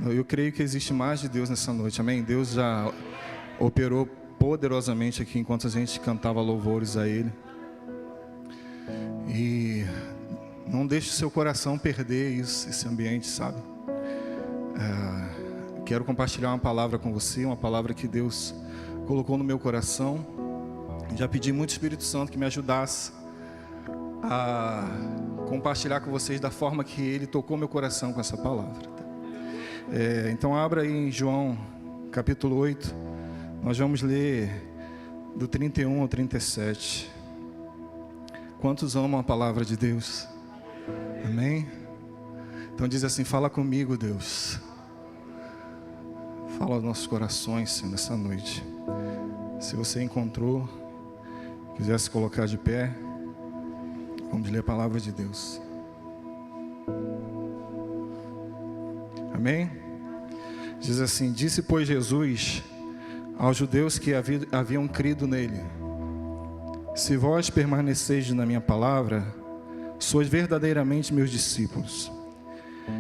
Eu creio que existe mais de Deus nessa noite, amém? Deus já operou poderosamente aqui enquanto a gente cantava louvores a Ele. E não deixe o seu coração perder isso, esse ambiente, sabe? Quero compartilhar uma palavra com você, uma palavra que Deus colocou no meu coração. Já pedi muito ao Espírito Santo que me ajudasse a compartilhar com vocês da forma que Ele tocou meu coração com essa palavra. Então abra aí em João capítulo 8, nós vamos ler do 31 ao 37. Quantos amam a palavra de Deus? Amém? Então diz assim: fala comigo, Deus. Fala aos nossos corações, Senhor, nessa noite. Se você encontrou, quiser se colocar de pé, vamos ler a palavra de Deus. Amém? Diz assim: disse, pois, Jesus aos judeus que haviam crido nele: se vós permaneceis na minha palavra, sois verdadeiramente meus discípulos,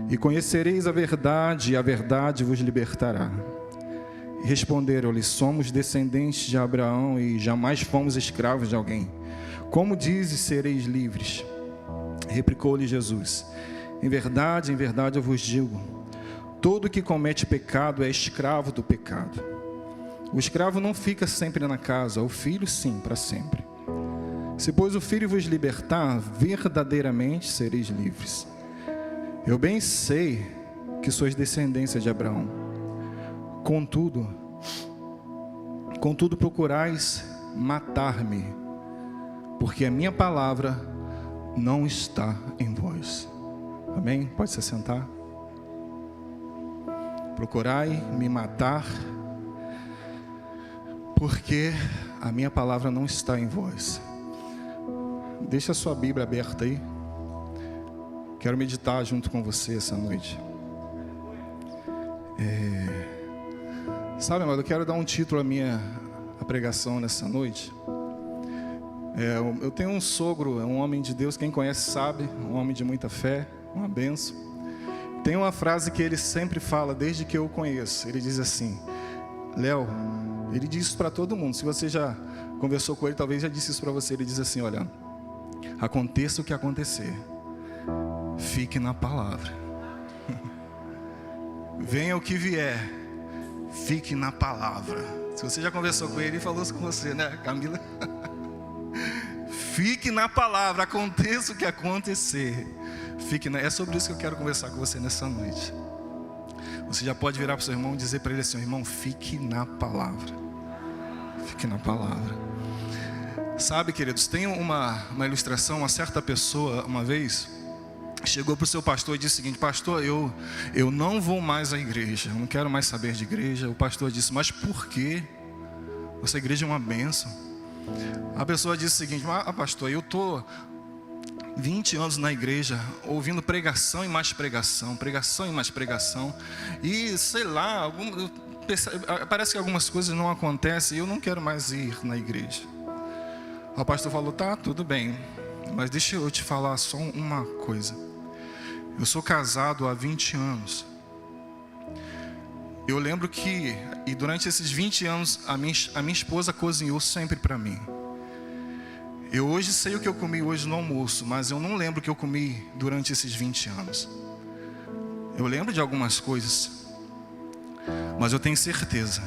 e conhecereis a verdade, e a verdade vos libertará. E responderam-lhe: somos descendentes de Abraão e jamais fomos escravos de alguém. Como dizes, sereis livres? Replicou-lhe Jesus: em verdade eu vos digo, todo que comete pecado é escravo do pecado. O escravo não fica sempre na casa, o filho sim, para sempre. Se, pois, o Filho vos libertar, verdadeiramente sereis livres. Eu bem sei que sois descendência de Abraão. Contudo procurais matar-me, porque a minha palavra não está em vós. Amém? Pode se sentar. Procurai me matar, porque a minha palavra não está em vós. Deixa a sua Bíblia aberta aí. Quero meditar junto com você essa noite. Sabe, amado, eu quero dar um título à minha pregação nessa noite. Eu tenho um sogro, é um homem de Deus, quem conhece sabe, um homem de muita fé, uma bênção. Tem uma frase que ele sempre fala, desde que eu o conheço. Ele diz assim: Léo, ele diz isso para todo mundo. Se você já conversou com ele, talvez já disse isso para você. Ele diz assim: olha, aconteça o que acontecer, fique na palavra. Venha o que vier, fique na palavra. Se você já conversou com ele, ele falou isso com você, né, Camila? Fique na palavra, aconteça o que acontecer, é sobre isso que eu quero conversar com você nessa noite. Você já pode virar para o seu irmão e dizer para ele assim: irmão, fique na palavra. Fique na palavra. Sabe, queridos, tem uma ilustração. Uma certa pessoa, uma vez, chegou para o seu pastor e disse o seguinte: pastor, eu não vou mais à igreja, eu não quero mais saber de igreja. O pastor disse: mas por quê? Essa igreja é uma bênção. A pessoa disse o seguinte: pastor, eu estou 20 anos na igreja, ouvindo pregação e mais pregação, pregação e mais pregação, e sei lá, parece que algumas coisas não acontecem e eu não quero mais ir na igreja. O pastor falou: tá, tudo bem, mas deixa eu te falar só uma coisa. Eu sou casado há 20 anos. Eu lembro que, e durante esses 20 anos, a minha esposa cozinhou sempre para mim. Eu hoje sei o que eu comi hoje no almoço, mas eu não lembro o que eu comi durante esses 20 anos. Eu lembro de algumas coisas, mas eu tenho certeza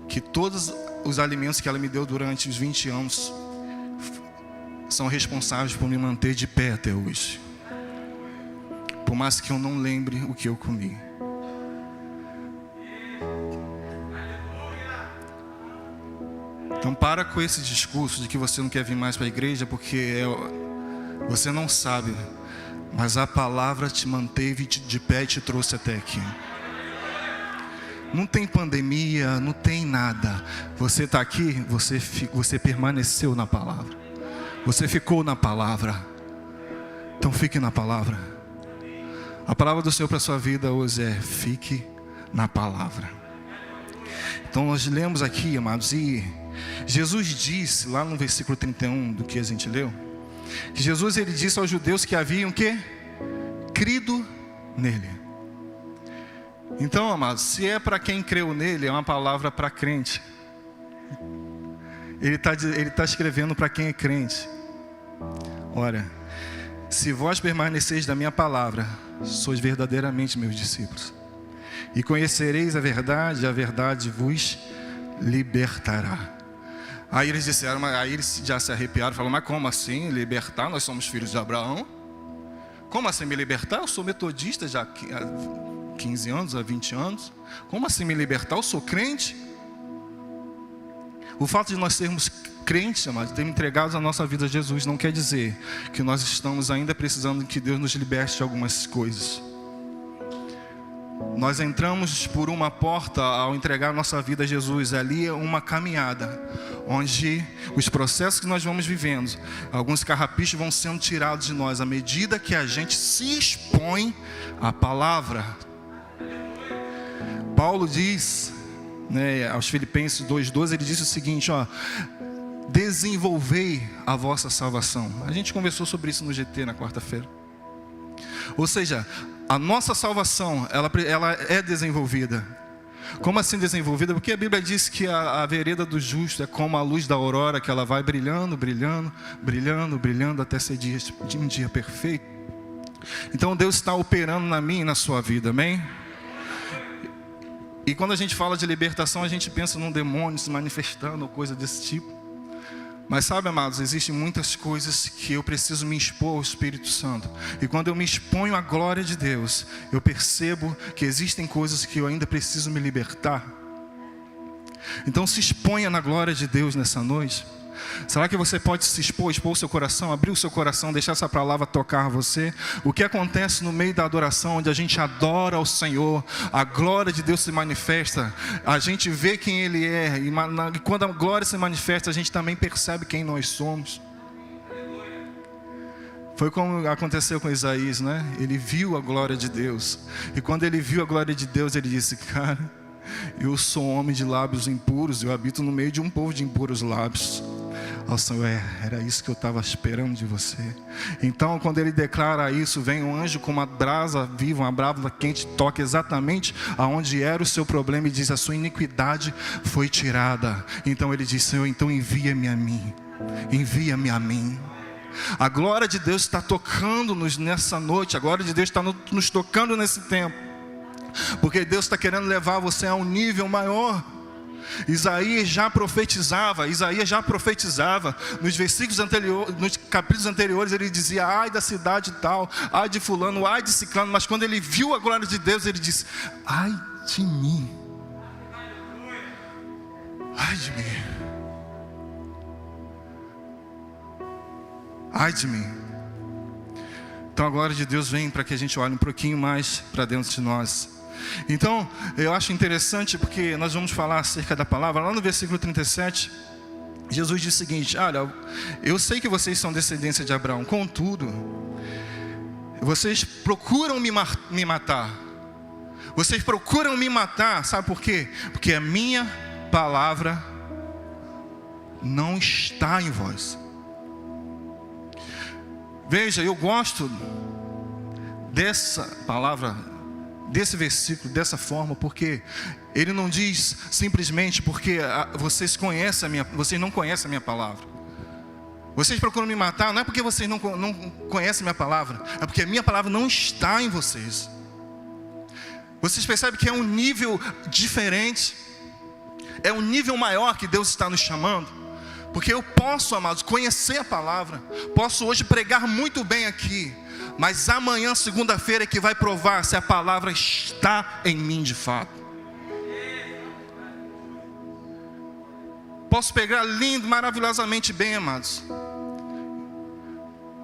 que todos os alimentos que ela me deu durante os 20 anos são responsáveis por me manter de pé até hoje. Por mais que eu não lembre o que eu comi. Então para com esse discurso de que você não quer vir mais para a igreja porque você não sabe, mas a palavra te manteve de pé e te trouxe até aqui. Não tem pandemia, não tem nada. Você está aqui, você permaneceu na palavra. Você ficou na palavra. Então fique na palavra. A palavra do Senhor para a sua vida hoje é: fique na palavra. Então nós lemos aqui, amados, e Jesus disse, lá no versículo 31 do que a gente leu, que Jesus, ele disse aos judeus que haviam crido nele. Então, amados, se é para quem creu nele, é uma palavra para crente. Ele tá escrevendo para quem é crente. Olha, se vós permaneceis da minha palavra, sois verdadeiramente meus discípulos. E conhecereis a verdade vos libertará. Aí eles disseram, aí eles já se arrepiaram, falaram, mas como assim libertar? Nós somos filhos de Abraão. Como assim me libertar? Eu sou metodista já há 15 anos, há 20 anos. Como assim me libertar? Eu sou crente. O fato de nós sermos crentes, amados, termos entregado a nossa vida a Jesus, não quer dizer que nós estamos ainda precisando que Deus nos liberte de algumas coisas. Nós entramos por uma porta ao entregar a nossa vida a Jesus. Ali é uma caminhada, onde os processos que nós vamos vivendo, alguns carrapichos vão sendo tirados de nós, à medida que a gente se expõe à palavra. Paulo diz, aos Filipenses 2,12, ele disse o seguinte, desenvolvei a vossa salvação. A gente conversou sobre isso no GT na quarta-feira. Ou seja, a nossa salvação, ela é desenvolvida. Como assim desenvolvida? Porque a Bíblia diz que a vereda do justo é como a luz da aurora, que ela vai brilhando, brilhando, brilhando, brilhando, até ser um dia perfeito. Então Deus está operando na minha e na sua vida, amém? E quando a gente fala de libertação, a gente pensa num demônio se manifestando, ou coisa desse tipo. Mas sabe, amados, existem muitas coisas que eu preciso me expor ao Espírito Santo. E quando eu me exponho à glória de Deus, eu percebo que existem coisas que eu ainda preciso me libertar. Então se exponha na glória de Deus nessa noite. Será que você pode se expor o seu coração, abrir o seu coração, deixar essa palavra tocar você? O que acontece no meio da adoração, onde a gente adora ao Senhor, a glória de Deus se manifesta, a gente vê quem Ele é, e quando a glória se manifesta, a gente também percebe quem nós somos. Foi como aconteceu com Isaías, né? Ele viu a glória de Deus, e quando ele viu a glória de Deus, ele disse, cara, eu sou um homem de lábios impuros, eu habito no meio de um povo de impuros lábios. Ó Senhor, era isso que eu estava esperando de você. Então quando ele declara isso, vem um anjo com uma brasa viva, uma brasa quente, toca exatamente aonde era o seu problema e diz, a sua iniquidade foi tirada. Então ele diz, Senhor, então envia-me a mim. Envia-me a mim. A glória de Deus está tocando-nos nessa noite. A glória de Deus está nos tocando nesse tempo, porque Deus está querendo levar você a um nível maior. Isaías já profetizava nos versículos anteriores, nos capítulos anteriores, ele dizia, ai da cidade tal, ai de fulano, ai de ciclano. Mas quando ele viu a glória de Deus, ele disse, ai de mim, ai de mim, ai de mim. Então a glória de Deus vem para que a gente olhe um pouquinho mais para dentro de nós. Então, eu acho interessante porque nós vamos falar acerca da palavra. Lá no versículo 37, Jesus diz o seguinte, olha, eu sei que vocês são descendência de Abraão, contudo, vocês procuram me matar. Vocês procuram me matar, sabe por quê? Porque a minha palavra não está em vós. Veja, eu gosto dessa palavra, desse versículo, dessa forma, porque ele não diz simplesmente porque vocês não conhecem a minha palavra. Vocês procuram me matar, não é porque vocês não conhecem a minha palavra, é porque a minha palavra não está em vocês. Vocês percebem que é um nível diferente, é um nível maior que Deus está nos chamando. Porque eu posso, amados, conhecer a palavra, posso hoje pregar muito bem aqui, mas amanhã, segunda-feira, é que vai provar se a palavra está em mim de fato. Posso pegar lindo, maravilhosamente bem, amados,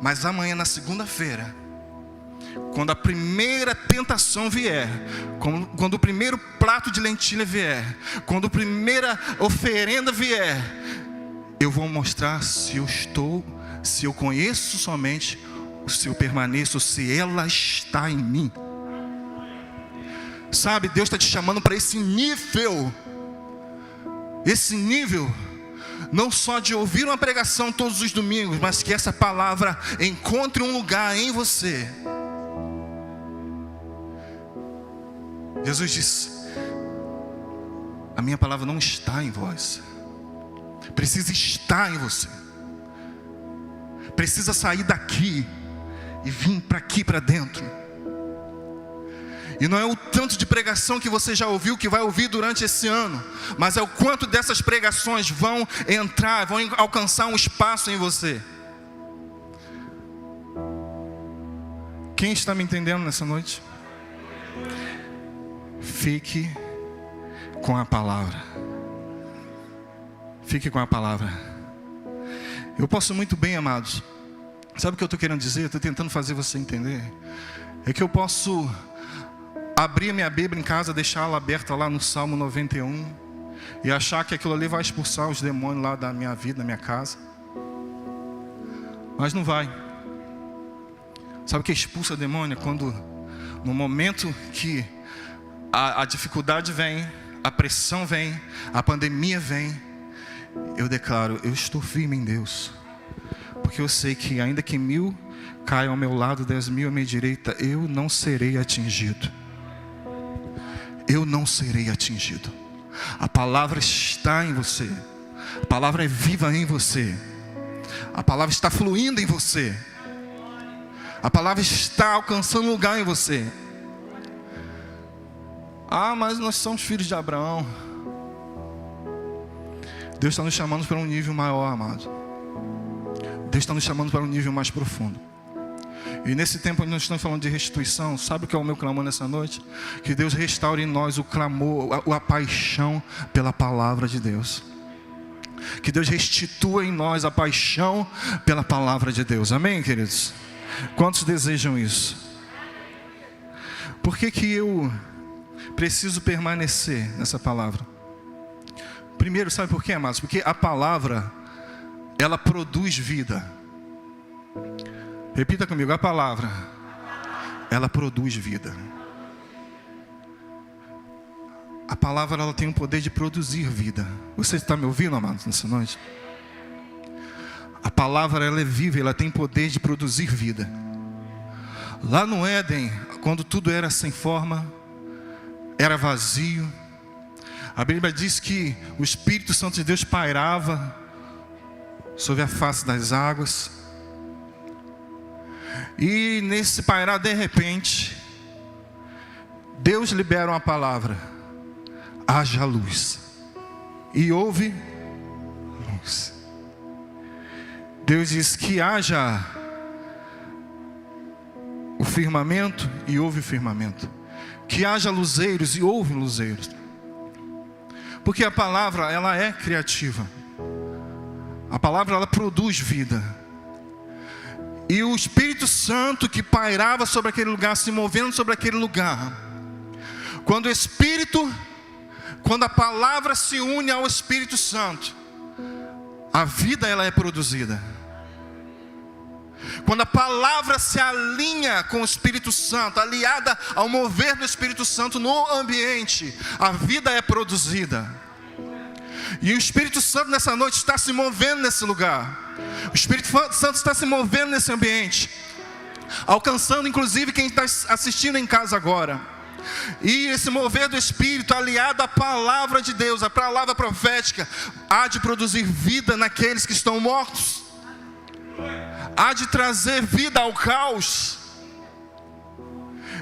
mas amanhã, na segunda-feira, quando a primeira tentação vier, quando o primeiro prato de lentilha vier, quando a primeira oferenda vier, eu vou mostrar se eu conheço somente, se eu permaneço, se ela está em mim. Sabe, Deus está te chamando para esse nível. Esse nível, não só de ouvir uma pregação todos os domingos, mas que essa palavra encontre um lugar em você. Jesus disse: a minha palavra não está em vós. Precisa estar em você. Precisa sair daqui e vir para aqui, para dentro. E não é o tanto de pregação que você já ouviu, que vai ouvir durante esse ano, mas é o quanto dessas pregações vão entrar, vão alcançar um espaço em você. Quem está me entendendo nessa noite? Fique com a palavra. Fique com a palavra. Eu posso muito bem, amados. Sabe o que eu estou querendo dizer? Estou tentando fazer você entender. É que eu posso abrir a minha Bíblia em casa, deixá-la aberta lá no Salmo 91 e achar que aquilo ali vai expulsar os demônios lá da minha vida, da minha casa. Mas não vai. Sabe o que expulsa demônio? Quando no momento que a dificuldade vem, a pressão vem, a pandemia vem, eu declaro: eu estou firme em Deus, porque eu sei que ainda que 1000 caiam ao meu lado, 10.000 à minha direita, eu não serei atingido. Eu não serei atingido. A palavra está em você. A palavra é viva em você. A palavra está fluindo em você. A palavra está alcançando lugar em você. Ah, mas nós somos filhos de Abraão. Deus está nos chamando para um nível maior, amado. Deus está nos chamando para um nível mais profundo. E nesse tempo onde nós estamos falando de restituição, sabe o que é o meu clamor nessa noite? Que Deus restaure em nós o clamor, a paixão pela palavra de Deus. Que Deus restitua em nós a paixão pela palavra de Deus. Amém, queridos? Quantos desejam isso? Por que eu preciso permanecer nessa palavra? Primeiro, sabe por quê, amados? Porque a palavra, ela produz vida. Repita comigo: a palavra, ela produz vida. A palavra, ela tem o poder de produzir vida. Você está me ouvindo, amados, nessa noite? A palavra, ela é viva, ela tem poder de produzir vida. Lá no Éden, quando tudo era sem forma, era vazio, a Bíblia diz que o Espírito Santo de Deus pairava sobre a face das águas. E nesse pairar, de repente, Deus libera uma palavra: haja luz. E houve luz. Deus diz que haja o firmamento, e houve o firmamento. Que haja luzeiros, e houve luzeiros. Porque a palavra, ela é criativa. A palavra, ela produz vida. E o Espírito Santo que pairava sobre aquele lugar, se movendo sobre aquele lugar, quando a palavra se une ao Espírito Santo, a vida, ela é produzida. Quando a palavra se alinha com o Espírito Santo, aliada ao mover do Espírito Santo no ambiente, a vida é produzida. E o Espírito Santo nessa noite está se movendo nesse lugar. O Espírito Santo está se movendo nesse ambiente, alcançando inclusive quem está assistindo em casa agora. E esse mover do Espírito, aliado à palavra de Deus, a palavra profética, há de produzir vida naqueles que estão mortos. Há de trazer vida ao caos.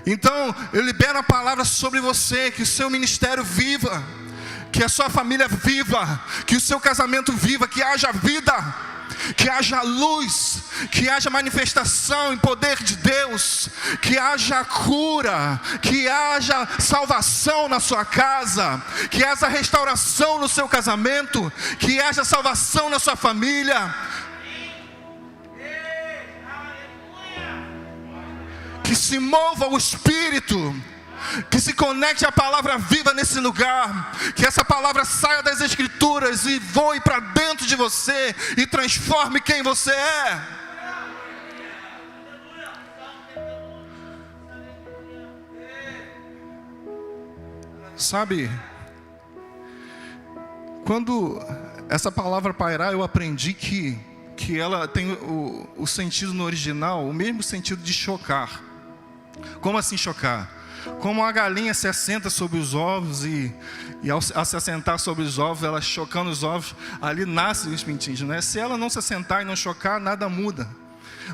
Então eu libero a palavra sobre você, que o seu ministério viva, que a sua família viva, que o seu casamento viva, que haja vida, que haja luz, que haja manifestação em poder de Deus, que haja cura, que haja salvação na sua casa, que haja restauração no seu casamento, que haja salvação na sua família. Que se mova o Espírito, que se conecte à palavra viva nesse lugar, que essa palavra saia das Escrituras e voe para dentro de você e transforme quem você é. Sabe, quando essa palavra pairar, eu aprendi que ela tem o sentido no original, o mesmo sentido de chocar. Como assim chocar? Como a galinha se assenta sobre os ovos e ao se assentar sobre os ovos, ela chocando os ovos, ali nascem os pintinhos, né? Se ela não se assentar e não chocar, nada muda.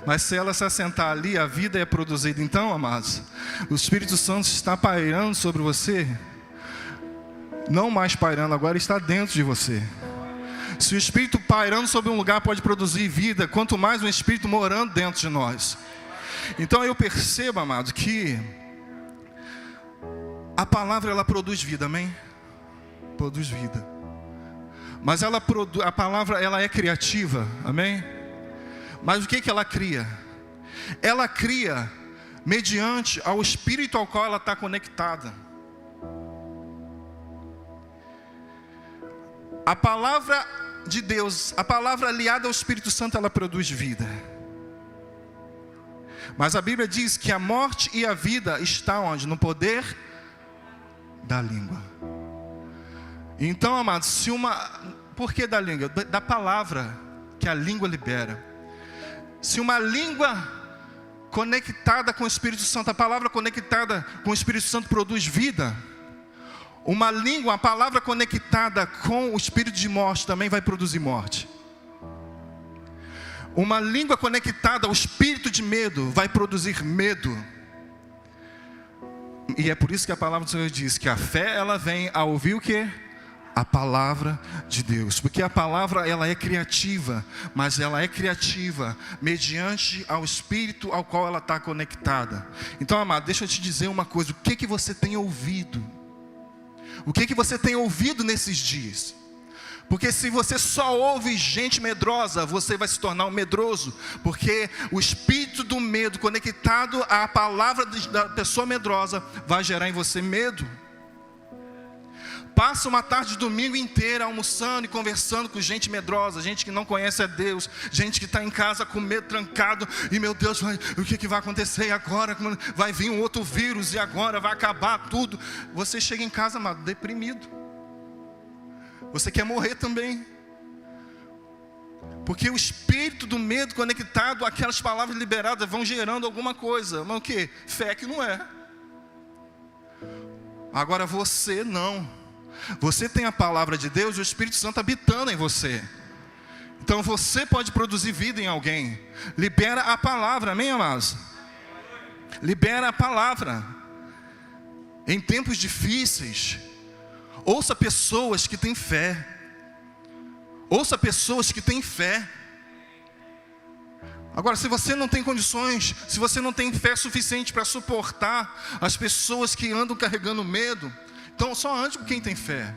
Mas se ela se assentar ali, a vida é produzida. Então, amados, o Espírito Santo está pairando sobre você. Não mais pairando, agora está dentro de você. Se o Espírito pairando sobre um lugar pode produzir vida, quanto mais um Espírito morando dentro de nós. Então eu percebo, amados, que a palavra ela produz vida, amém? Produz vida. Mas a palavra ela é criativa, amém? Mas o que ela cria? Ela cria mediante ao Espírito ao qual ela está conectada. A palavra de Deus, a palavra aliada ao Espírito Santo, ela produz vida. Mas a Bíblia diz que a morte e a vida estão onde? No poder da língua. Então, amados, por que da língua? Da palavra que a língua libera. Se uma língua conectada com o Espírito Santo, a palavra conectada com o Espírito Santo produz vida, uma língua, a palavra conectada com o espírito de morte também vai produzir morte. Uma língua conectada ao espírito de medo vai produzir medo. E é por isso que a palavra do Senhor diz que a fé ela vem a ouvir o quê? A palavra de Deus. Porque a palavra ela é criativa, mas ela é criativa mediante ao espírito ao qual ela está conectada. Então, amado, deixa eu te dizer uma coisa. O que você tem ouvido? O que você tem ouvido nesses dias? Porque se você só ouve gente medrosa, você vai se tornar um medroso. Porque o espírito do medo conectado à palavra da pessoa medrosa vai gerar em você medo. Passa uma tarde de domingo inteira almoçando e conversando com gente medrosa, gente que não conhece a Deus, gente que está em casa com medo, trancado, e meu Deus, o que vai acontecer agora? Vai vir um outro vírus e agora vai acabar tudo. Você chega em casa, amado, deprimido. Você quer morrer também. Porque o espírito do medo conectado àquelas palavras liberadas vão gerando alguma coisa. Mas o que? Fé que não é. Agora você não. Você tem a palavra de Deus e o Espírito Santo habitando em você. Então você pode produzir vida em alguém. Libera a palavra, amém, amados? Libera a palavra. Em tempos difíceis, ouça pessoas que têm fé. Ouça pessoas que têm fé. Agora, se você não tem condições, se você não tem fé suficiente para suportar as pessoas que andam carregando medo, então só ande com quem tem fé.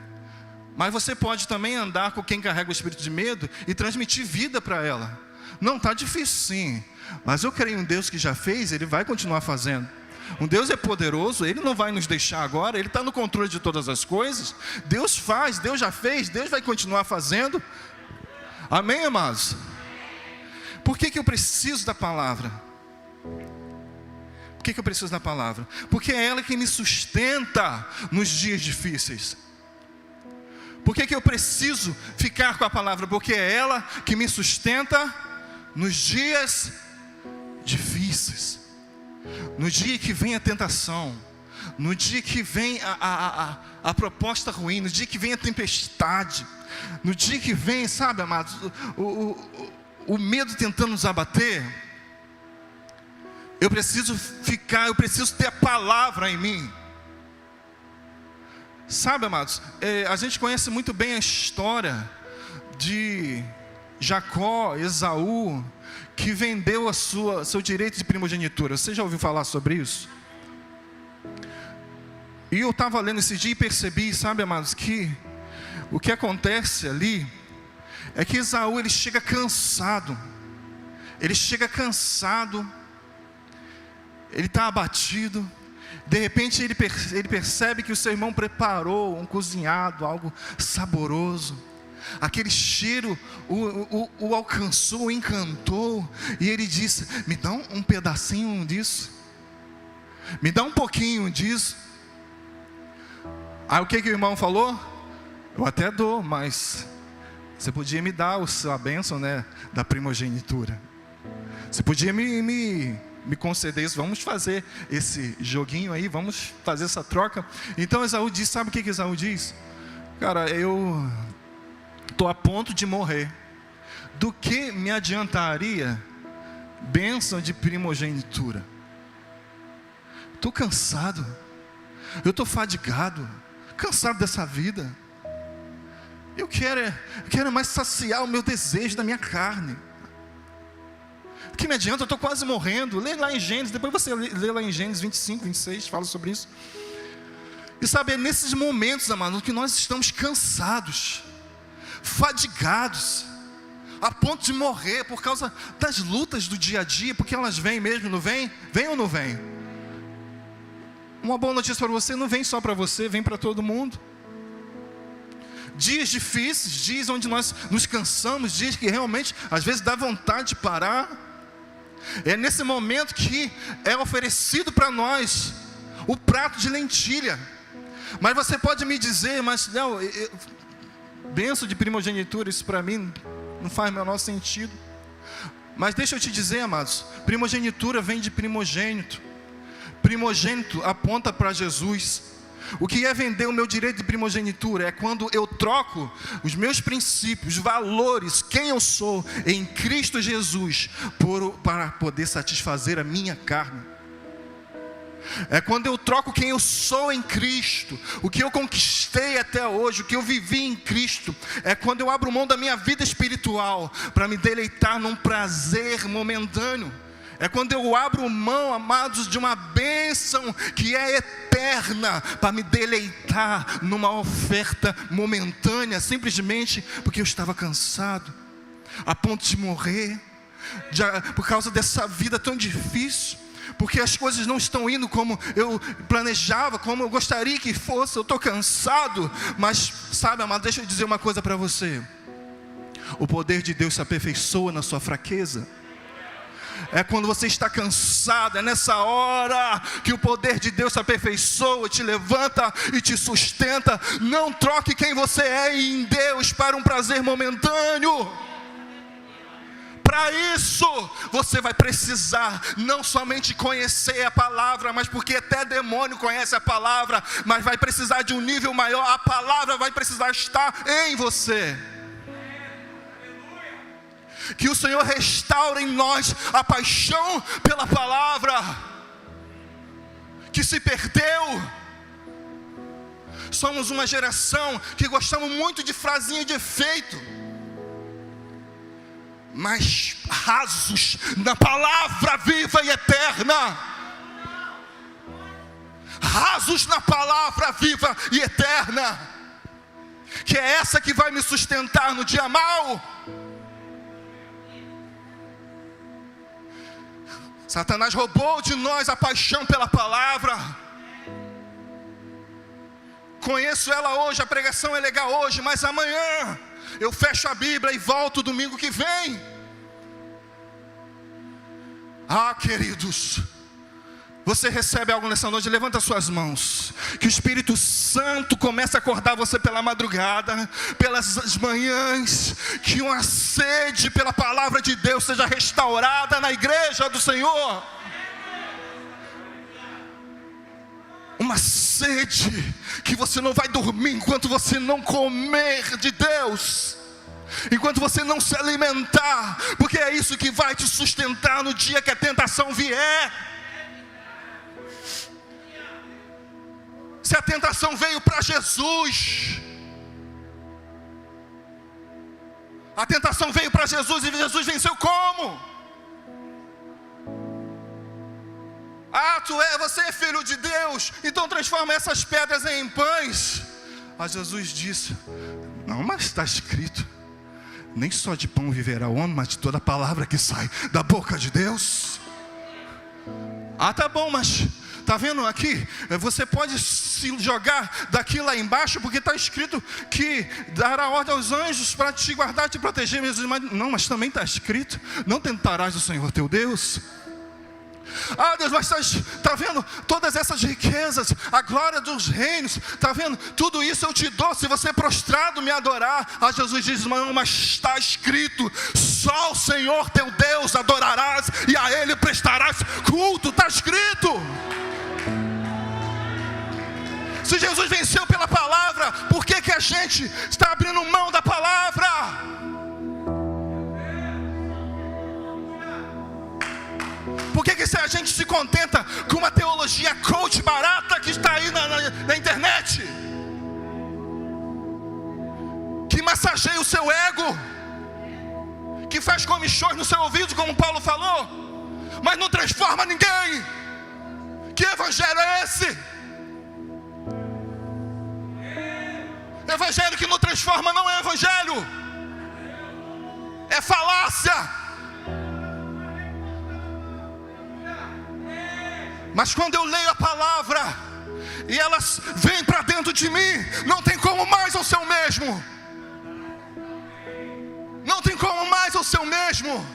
Mas você pode também andar com quem carrega o espírito de medo e transmitir vida para ela. Não, está difícil sim, mas eu creio em um Deus que já fez, Ele vai continuar fazendo. Um Deus é poderoso, Ele não vai nos deixar agora, Ele está no controle de todas as coisas. Deus faz, Deus já fez, Deus vai continuar fazendo. Amém, amados? Por que eu preciso da palavra? Por que eu preciso da palavra? Porque é ela que me sustenta nos dias difíceis. Por que eu preciso ficar com a palavra? Porque é ela que me sustenta nos dias difíceis. No dia que vem a tentação, no dia que vem a proposta ruim, no dia que vem a tempestade, no dia que vem, sabe, amados, o medo tentando nos abater, eu preciso ter a palavra em mim. Sabe, amados, a gente conhece muito bem a história de Jacó, Esaú, que vendeu seu direito de primogenitura. Você já ouviu falar sobre isso? E eu estava lendo esse dia e percebi, sabe, amados, que o que acontece ali é que Esaú, ele chega cansado. Ele está abatido. De repente ele percebe que o seu irmão preparou um cozinhado, algo saboroso. Aquele cheiro o alcançou, o encantou. E ele disse: me dá um pedacinho disso, me dá um pouquinho disso. Aí o que o irmão falou? Eu até dou, mas você podia me dar a bênção, né, da primogenitura. Você podia me me conceder isso, vamos fazer esse joguinho aí, vamos fazer essa troca. Então Esaú diz, sabe o que Esaú diz? Cara, eu estou a ponto de morrer. Do que me adiantaria bênção de primogenitura? Estou cansado, eu estou fadigado, cansado dessa vida. Eu quero mais saciar o meu desejo da minha carne. O que me adianta? Eu estou quase morrendo. Lê lá em Gênesis, depois você lê lá em Gênesis 25, 26, fala sobre isso. E sabe, é nesses momentos, amados, que nós estamos cansados, fadigados, a ponto de morrer por causa das lutas do dia a dia, porque elas vêm mesmo, não vêm? Vêm ou não vêm? Uma boa notícia para você, não vem só para você, vem para todo mundo. Dias difíceis, dias onde nós nos cansamos, dias que realmente às vezes dá vontade de parar. É nesse momento que é oferecido para nós o prato de lentilha. Mas você pode me dizer, mas não, bênção de primogenitura, isso para mim não faz o menor sentido. Mas deixa eu te dizer, amados, primogenitura vem de primogênito. Primogênito aponta para Jesus. O que é vender o meu direito de primogenitura? É quando eu troco os meus princípios, valores, quem eu sou em Cristo Jesus, para poder satisfazer a minha carne. É quando eu troco quem eu sou em Cristo, o que eu conquistei até hoje, o que eu vivi em Cristo. É quando eu abro mão da minha vida espiritual para me deleitar num prazer momentâneo. É quando eu abro mão, amados, de uma bênção que é eterna, para me deleitar numa oferta momentânea, simplesmente porque eu estava cansado, a ponto de morrer, por causa dessa vida tão difícil, porque as coisas não estão indo como eu planejava, como eu gostaria que fosse. Eu estou cansado, mas sabe, amado, deixa eu dizer uma coisa para você: o poder de Deus se aperfeiçoa na sua fraqueza. É quando você está cansado, é nessa hora que o poder de Deus se aperfeiçoa, te levanta e te sustenta. Não troque quem você é em Deus para um prazer momentâneo. Para isso, você vai precisar não somente conhecer a palavra, mas porque até demônio conhece a palavra, mas vai precisar de um nível maior. A palavra vai precisar estar em você. Que o Senhor restaure em nós a paixão pela palavra que se perdeu. Somos uma geração que gostamos muito de frasinha de efeito, mas rasos na palavra viva e eterna. Rasos na palavra viva e eterna, que é essa que vai me sustentar no dia mau. Satanás roubou de nós a paixão pela palavra. Conheço ela hoje, a pregação é legal hoje, mas amanhã eu fecho a Bíblia e volto domingo que vem. Ah, queridos, você recebe algo nessa noite? Levanta suas mãos. Que o Espírito Santo comece a acordar você pela madrugada, pelas manhãs. Que uma sede pela palavra de Deus seja restaurada na igreja do Senhor. Uma sede que você não vai dormir enquanto você não comer de Deus, enquanto você não se alimentar, porque é isso que vai te sustentar no dia que a tentação vier. Se a tentação veio para Jesus, a tentação veio para Jesus e Jesus venceu como? Ah, você é filho de Deus, então transforma essas pedras em pães. Mas Jesus disse: não, mas está escrito, nem só de pão viverá o homem, mas de toda palavra que sai da boca de Deus. Ah, tá bom, mas está vendo aqui? Você pode se jogar daqui lá embaixo, porque está escrito que dará ordem aos anjos para te guardar, te proteger. Mas também está escrito: não tentarás o Senhor teu Deus. Ah, Deus, mas está vendo todas essas riquezas, a glória dos reinos, está vendo? Tudo isso eu te dou se você prostrado me adorar. Ah, Jesus diz, mas está escrito, só o Senhor teu Deus adorarás e a Ele prestarás culto. Está escrito. Se Jesus venceu pela palavra, por que a gente está abrindo mão da palavra? Por que a gente se contenta com uma teologia coach barata que está aí na internet? Que massageia o seu ego, que faz comichões no seu ouvido, como Paulo falou, mas não transforma ninguém. Que evangelho é esse? Evangelho que não transforma não é evangelho, é falácia. Mas quando eu leio a palavra e elas vêm para dentro de mim, não tem como mais eu ser o mesmo. Não tem como mais eu ser o mesmo.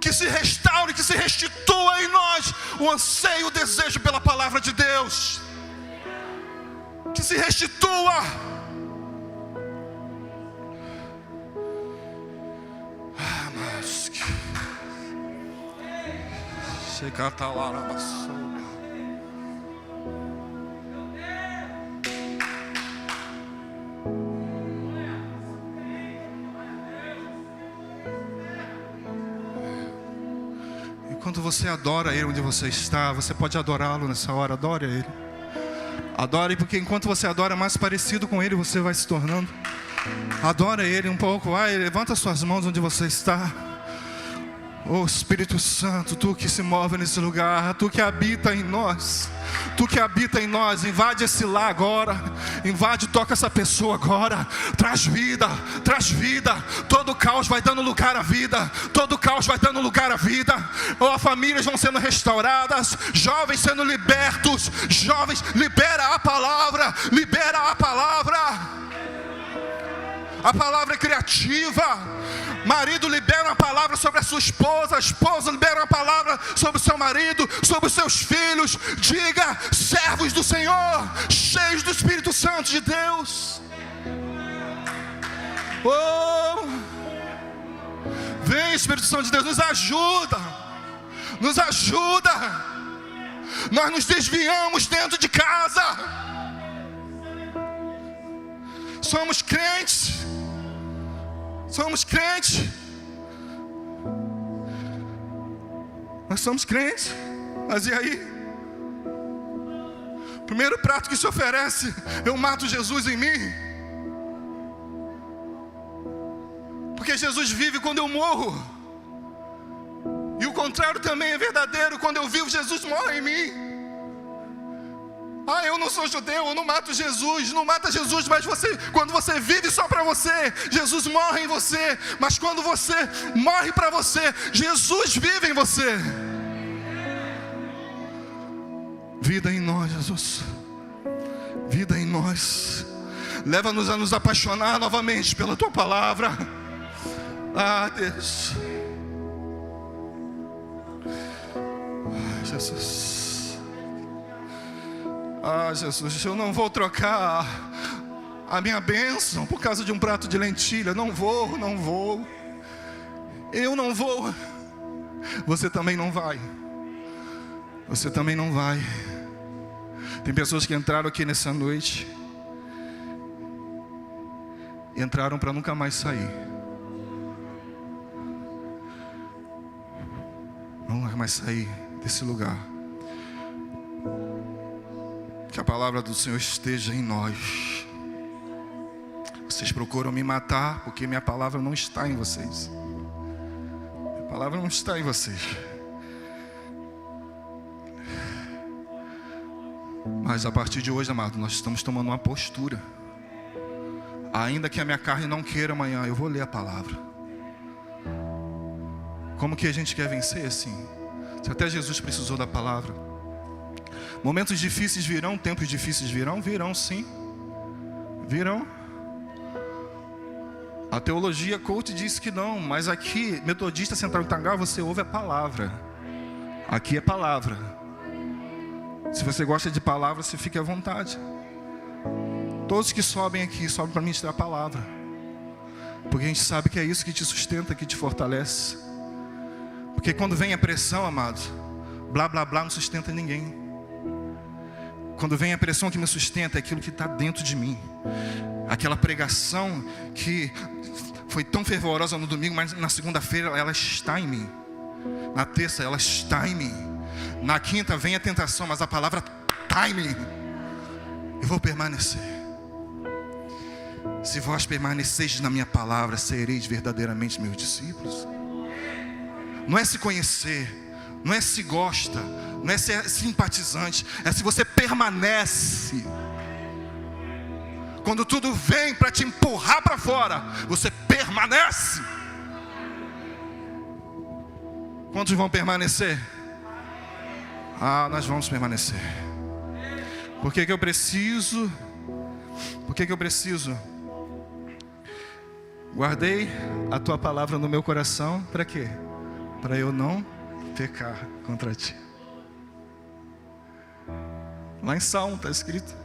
Que se restaure, que se restitua em nós o anseio, o desejo pela palavra de Deus. Que se restitua. Ah, mas que... Enquanto você adora Ele onde você está, você pode adorá-lo nessa hora. Adore a Ele. Adore, porque enquanto você adora, mais parecido com Ele você vai se tornando. Adora Ele um pouco. Vai, levanta suas mãos onde você está. Oh Espírito Santo, Tu que se move nesse lugar, Tu que habita em nós, Tu que habita em nós, invade esse lar agora, invade, toca essa pessoa agora, traz vida, todo caos vai dando lugar à vida, todo caos vai dando lugar à vida. Oh, famílias vão sendo restauradas, jovens sendo libertos, jovens, libera a palavra, a palavra é criativa. Marido libera uma palavra sobre a sua esposa, a esposa libera uma palavra sobre o seu marido, sobre os seus filhos. Diga, servos do Senhor, cheios do Espírito Santo de Deus. Oh, vem Espírito Santo de Deus, nos ajuda. Nós nos desviamos dentro de casa. Somos crentes, nós somos crentes, mas e aí? Primeiro prato que se oferece, eu mato Jesus em mim, porque Jesus vive quando eu morro, e o contrário também é verdadeiro, quando eu vivo, Jesus morre em mim. Ah, eu não sou judeu, eu não mato Jesus. Não mata Jesus, mas quando você vive só para você, Jesus morre em você. Mas quando você morre para você, Jesus vive em você. Vida em nós, Jesus. Vida em nós. Leva-nos a nos apaixonar novamente pela Tua palavra. Ah, Deus. Jesus. Ah, Jesus, eu não vou trocar a minha bênção por causa de um prato de lentilha. Não vou. Eu não vou. Você também não vai. Tem pessoas que entraram aqui nessa noite, entraram para nunca mais sair. Nunca mais sair desse lugar. Que a palavra do Senhor esteja em nós. Vocês procuram me matar porque minha palavra não está em vocês. Minha palavra não está em vocês. Mas a partir de hoje, amado, nós estamos tomando uma postura. Ainda que a minha carne não queira amanhã, eu vou ler a palavra. Como que a gente quer vencer assim? Se até Jesus precisou da palavra. Momentos difíceis virão, tempos difíceis virão sim. Virão. A teologia coach diz que não, mas aqui, Metodista Central Itangá, você ouve a palavra. Aqui é palavra. Se você gosta de palavra, você fique à vontade. Todos que sobem aqui, sobem para ministrar a palavra. Porque a gente sabe que é isso que te sustenta, que te fortalece. Porque quando vem a pressão, amados, blá blá blá não sustenta ninguém. Quando vem a pressão que me sustenta, é aquilo que está dentro de mim. Aquela pregação que foi tão fervorosa no domingo, mas na segunda-feira ela está em mim. Na terça ela está em mim. Na quinta vem a tentação, mas a palavra está em mim. Eu vou permanecer. Se vós permaneceis na minha palavra, sereis verdadeiramente meus discípulos. Não é se conhecer, não é se gosta, não é ser simpatizante, é se você permanece. Quando tudo vem para te empurrar para fora, você permanece. Quantos vão permanecer? Nós vamos permanecer. Por que eu preciso? Por que eu preciso? Guardei a tua palavra no meu coração, para quê? Para eu não pecar contra ti. Lá em Salmo está escrito: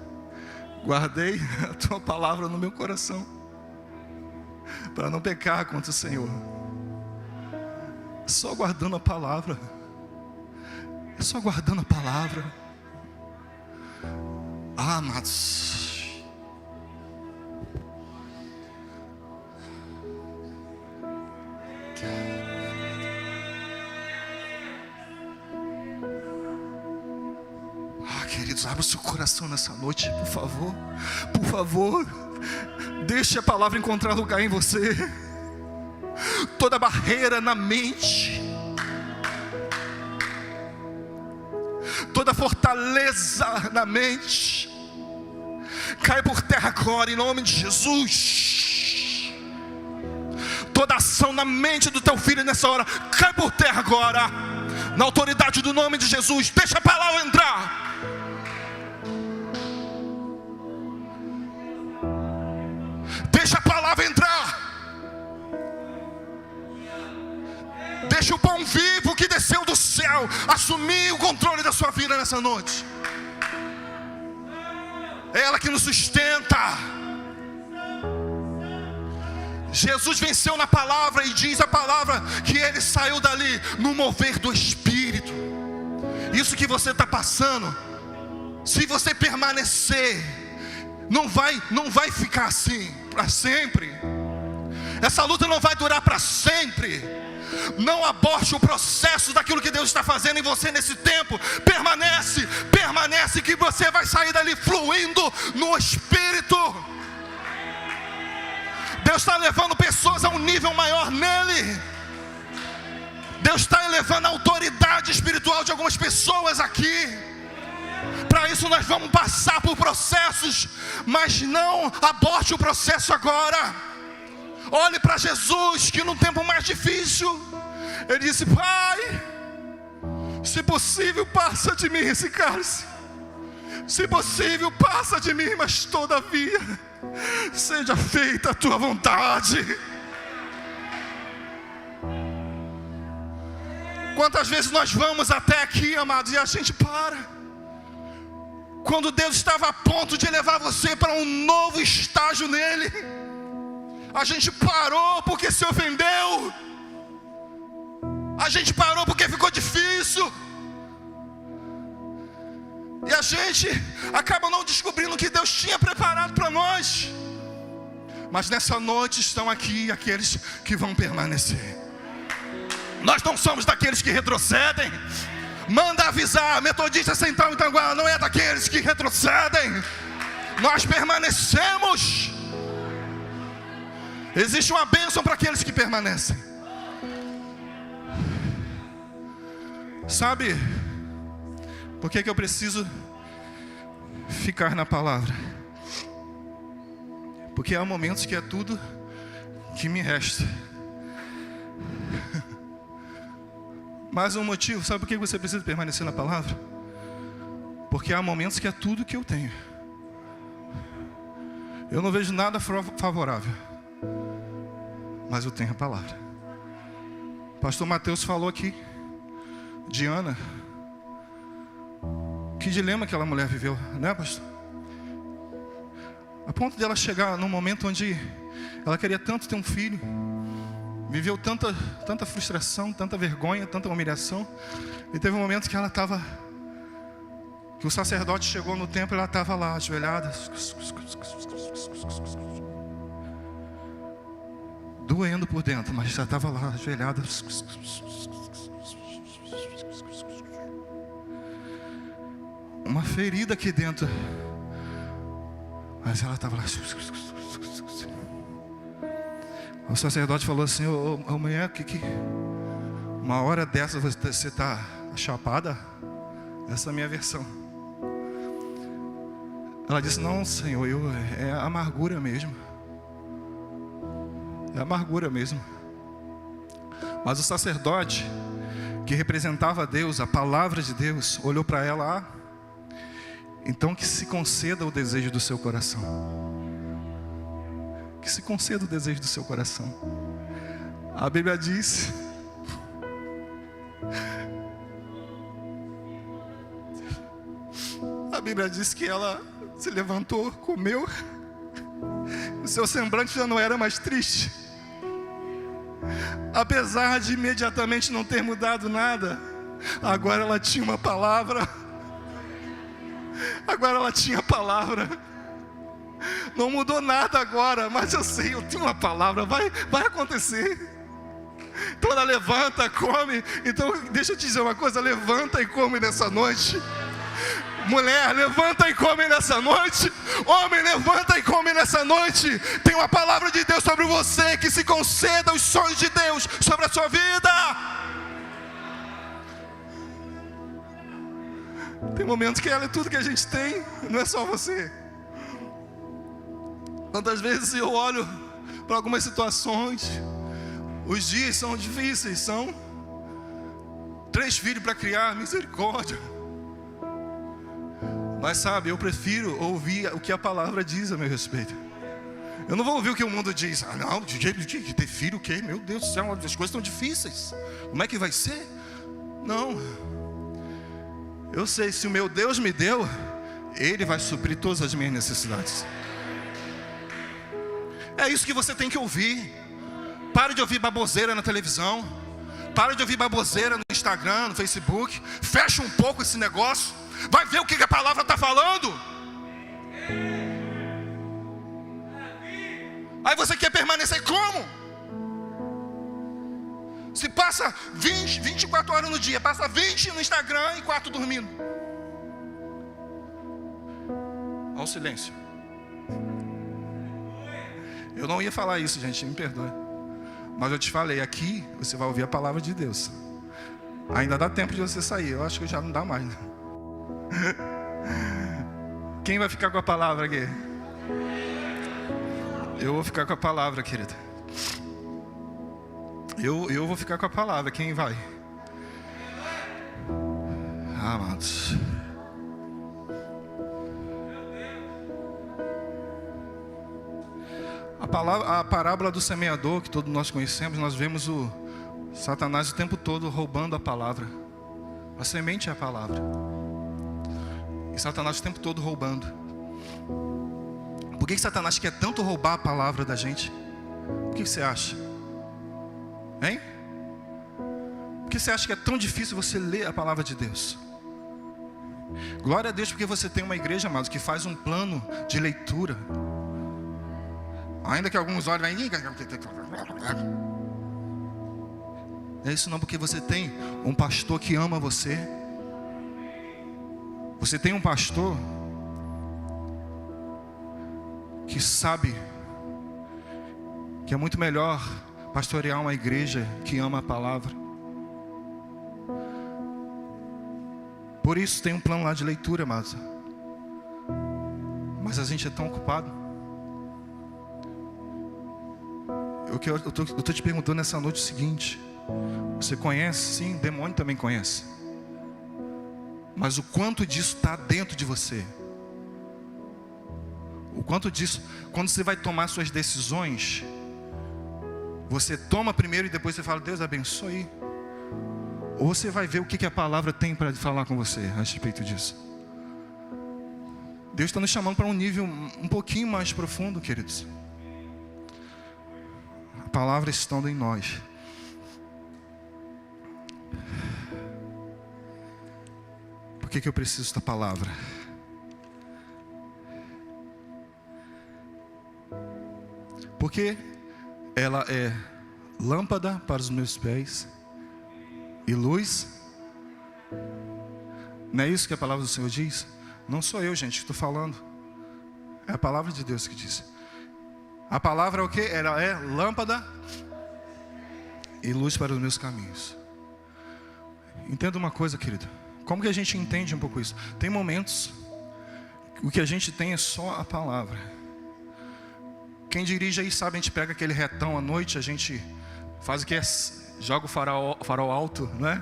guardei a tua palavra no meu coração, para não pecar contra o Senhor. Só guardando a palavra. É só guardando a palavra. Amados, queridos, abra o seu coração nessa noite, por favor. Por favor, deixe a palavra encontrar lugar em você. Toda barreira na mente, toda fortaleza na mente, cai por terra agora, em nome de Jesus. Toda ação na mente do teu filho nessa hora, cai por terra agora, na autoridade do nome de Jesus. Deixa a palavra entrar. Deixa a palavra entrar. Deixa o pão vivo que desceu do céu assumir o controle da sua vida nessa noite. É ela que nos sustenta. Jesus venceu na palavra, e diz a palavra que ele saiu dali no mover do Espírito. Isso que você está passando, se você permanecer, não vai ficar assim para sempre. Essa luta não vai durar para sempre. Não aborte o processo daquilo que Deus está fazendo em você nesse tempo. Permanece que você vai sair dali fluindo no Espírito. Deus está levando pessoas a um nível maior nele. Deus está elevando a autoridade espiritual de algumas pessoas aqui. Para isso nós vamos passar por processos, mas não aborte o processo agora. Olhe para Jesus, que no tempo mais difícil, ele disse: Pai, se possível passa de mim esse cálice. Se possível passa de mim, mas todavia seja feita a tua vontade. Quantas vezes nós vamos até aqui, amados, e a gente para. Quando Deus estava a ponto de levar você para um novo estágio nele, a gente parou porque se ofendeu. A gente parou porque ficou difícil. E a gente acaba não descobrindo o que Deus tinha preparado para nós. Mas nessa noite estão aqui aqueles que vão permanecer. Nós não somos daqueles que retrocedem. Manda avisar, Metodista Central Itanguá não é daqueles que retrocedem. Nós permanecemos. Existe uma bênção para aqueles que permanecem. Sabe por que eu preciso ficar na palavra? Porque há momentos que é tudo que me resta. Mais um motivo, sabe por que você precisa permanecer na palavra? Porque há momentos que é tudo que eu tenho. Eu não vejo nada favorável, mas eu tenho a palavra. Pastor Mateus falou aqui de Ana. Que dilema aquela mulher viveu, né, pastor? A ponto de ela chegar num momento onde ela queria tanto ter um filho, viveu tanta frustração, tanta vergonha, tanta humilhação, e teve um momento que ela estava, que o sacerdote chegou no templo e ela estava lá, ajoelhada, doendo por dentro, mas já estava lá, ajoelhada. Uma ferida aqui dentro, mas ela estava lá. O sacerdote falou assim: ô mulher, que uma hora dessa você está chapada? Essa é a minha versão. Ela disse: não, Senhor, é amargura mesmo. É amargura mesmo. Mas o sacerdote, que representava Deus, a palavra de Deus, olhou para ela: então que se conceda o desejo do seu coração. Que se conceda o desejo do seu coração. A Bíblia diz que ela se levantou, comeu, o seu semblante já não era mais triste. Apesar de imediatamente não ter mudado nada, agora ela tinha uma palavra. Agora ela tinha palavra. Não mudou nada agora, mas eu sei, eu tenho uma palavra, vai acontecer. Então ela levanta, come. Então deixa eu te dizer uma coisa: levanta e come nessa noite. Mulher, levanta e come nessa noite. Homem, levanta e come nessa noite. Tem uma palavra de Deus sobre você. Que se conceda os sonhos de Deus sobre a sua vida. Tem momentos que ela é tudo que a gente tem, não é só você. Quantas vezes eu olho para algumas situações, os dias são difíceis, são 3 filhos para criar, misericórdia. Mas sabe, eu prefiro ouvir o que a palavra diz a meu respeito. Eu não vou ouvir o que o mundo diz. Ah não, de ter filho o quê? Meu Deus do céu, as coisas estão difíceis. Como é que vai ser? Não. Eu sei, se o meu Deus me deu, Ele vai suprir todas as minhas necessidades. É isso que você tem que ouvir. Pare de ouvir baboseira na televisão. Pare de ouvir baboseira no Instagram, no Facebook. Fecha um pouco esse negócio. Vai ver o que a palavra está falando. Aí você quer permanecer como? Se passa 24 horas no dia, passa 20 no Instagram e 4 dormindo. Olha o silêncio. Eu não ia falar isso, gente, me perdoe. Mas eu te falei, aqui você vai ouvir a palavra de Deus. Ainda dá tempo de você sair, eu acho que já não dá mais, né? Quem vai ficar com a palavra aqui? Eu vou ficar com a palavra, querida. Eu vou ficar com a palavra. Quem vai? Amados. A parábola do semeador, que todos nós conhecemos, nós vemos o Satanás o tempo todo roubando a palavra. A semente é a palavra. E Satanás o tempo todo roubando. Por que Satanás quer tanto roubar a palavra da gente? O que você acha? Hein? Por que você acha que é tão difícil você ler a palavra de Deus? Glória a Deus porque você tem uma igreja, amados, que faz um plano de leitura. Ainda que alguns olhem aí. É isso não, porque você tem um pastor que ama você. Você tem um pastor que sabe que é muito melhor pastorear uma igreja que ama a palavra. Por isso tem um plano lá de leitura, mas a gente é tão ocupado. Eu estou te perguntando nessa noite o seguinte: você conhece? Sim, demônio também conhece. Mas o quanto disso está dentro de você? O quanto disso, quando você vai tomar suas decisões, você toma primeiro e depois você fala: Deus abençoe. Ou você vai ver o que a palavra tem para falar com você a respeito disso. Deus está nos chamando para um nível um pouquinho mais profundo, queridos. A palavra estando em nós. Por que eu preciso da palavra? Porque ela é lâmpada para os meus pés e luz. Não é isso que a palavra do Senhor diz? Não sou eu, gente, que estou falando. É a palavra de Deus que diz. A palavra é o quê? Ela é lâmpada e luz para os meus caminhos. Entenda uma coisa, querido. Como que a gente entende um pouco isso? Tem momentos, o que a gente tem é só a palavra. Quem dirige aí sabe, a gente pega aquele retão à noite, a gente faz o que? Joga o farol alto, não é?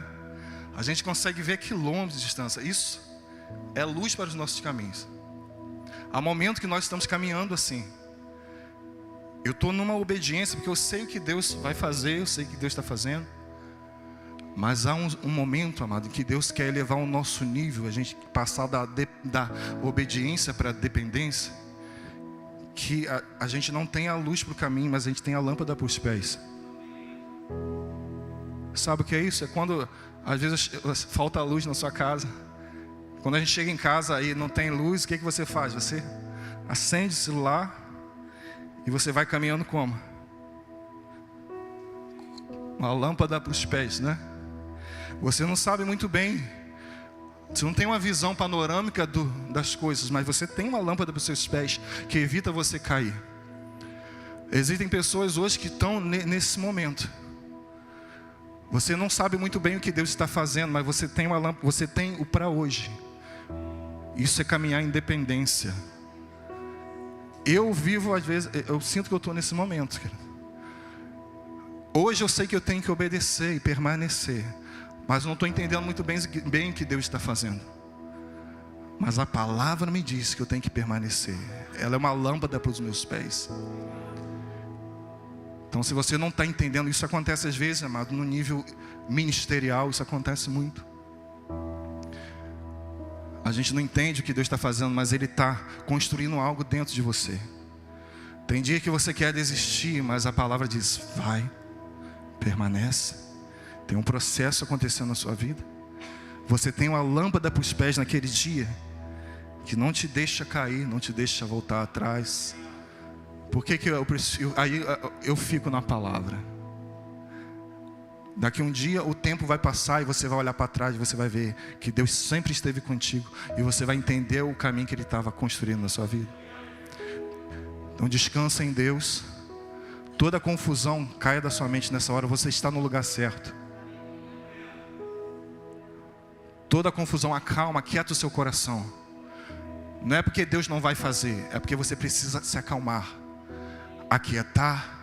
A gente consegue ver quilômetros de distância. Isso é luz para os nossos caminhos. Há momento que nós estamos caminhando assim. Eu estou numa obediência, porque eu sei o que Deus vai fazer, eu sei o que Deus está fazendo. Mas há um momento, amado, em que Deus quer elevar o nosso nível, a gente passar da obediência para a dependência, que a gente não tem a luz para o caminho, mas a gente tem a lâmpada para os pés. Sabe o que é isso? É quando às vezes falta luz na sua casa. Quando a gente chega em casa e não tem luz, o que você faz? Você acende o celular e você vai caminhando como? Uma lâmpada para os pés, né? Você não sabe muito bem, você não tem uma visão panorâmica das coisas, mas você tem uma lâmpada para os seus pés que evita você cair. Existem pessoas hoje que estão nesse momento. Você não sabe muito bem o que Deus está fazendo, mas você tem uma lâmpada, você tem o para hoje. Isso é caminhar em dependência. Eu vivo, às vezes, eu sinto que eu estou nesse momento. Hoje eu sei que eu tenho que obedecer e permanecer, mas eu não estou entendendo muito bem o que Deus está fazendo. Mas a palavra me diz que eu tenho que permanecer. Ela é uma lâmpada para os meus pés. Então, se você não está entendendo, isso acontece às vezes, amado, no nível ministerial, isso acontece muito. A gente não entende o que Deus está fazendo, mas Ele está construindo algo dentro de você. Tem dia que você quer desistir, mas a palavra diz, vai, permanece. Tem um processo acontecendo na sua vida. Você tem uma lâmpada para os pés naquele dia, que não te deixa cair, não te deixa voltar atrás. Por que eu fico na palavra? Daqui um dia o tempo vai passar e você vai olhar para trás e você vai ver que Deus sempre esteve contigo. E você vai entender o caminho que Ele estava construindo na sua vida. Então descansa em Deus. Toda confusão caia da sua mente nessa hora. Você está no lugar certo. Toda confusão acalma, aquieta o seu coração. Não é porque Deus não vai fazer, é porque você precisa se acalmar, aquietar,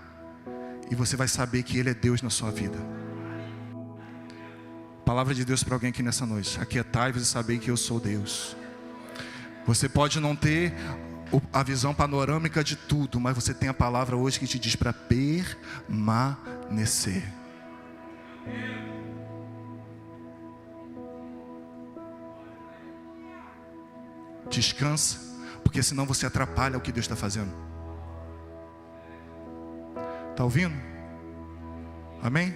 e você vai saber que Ele é Deus na sua vida. Palavra de Deus para alguém aqui nessa noite: aquietai-vos e sabei que eu sou Deus. Você pode não ter a visão panorâmica de tudo, mas você tem a palavra hoje que te diz para permanecer. Descansa, porque senão você atrapalha o que Deus está fazendo. Está ouvindo? Amém?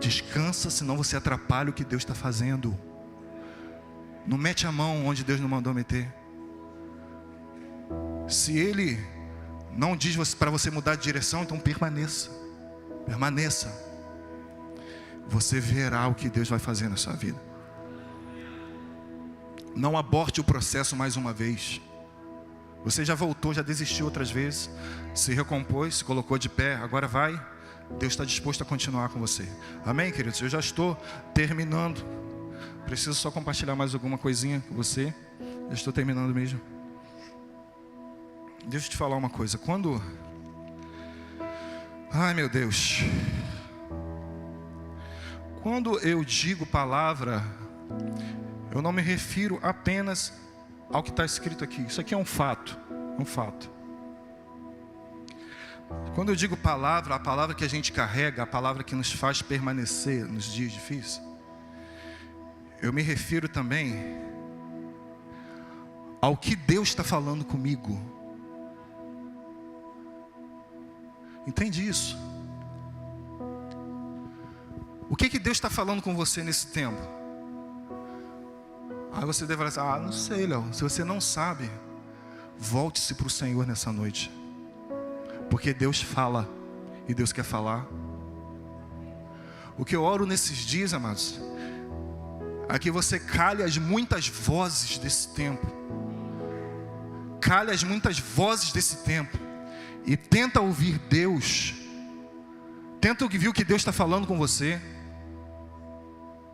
Descansa, senão você atrapalha o que Deus está fazendo. Não mete a mão onde Deus não mandou meter. Se Ele não diz para você mudar de direção, então permaneça. Permaneça. Você verá o que Deus vai fazer na sua vida. Não aborte o processo mais uma vez. Você já voltou, já desistiu outras vezes, se recompôs, se colocou de pé, agora vai. Deus está disposto a continuar com você. Amém, queridos? Eu já estou terminando. Preciso só compartilhar mais alguma coisinha com você. Já estou terminando mesmo. Deixa eu te falar uma coisa. Ai, meu Deus. Quando eu digo palavra, eu não me refiro apenas ao que está escrito aqui. Isso aqui é um fato. Um fato. Quando eu digo palavra, a palavra que a gente carrega, a palavra que nos faz permanecer nos dias difíceis, eu me refiro também ao que Deus está falando comigo. Entende isso? O que Deus está falando com você nesse tempo? Aí você deve falar assim, não sei, Léo. Se você não sabe, volte-se para o Senhor nessa noite. Porque Deus fala e Deus quer falar. O que eu oro nesses dias, amados, é que você cale as muitas vozes desse tempo. Cale as muitas vozes desse tempo. E tenta ouvir Deus. Tenta ouvir o que Deus está falando com você.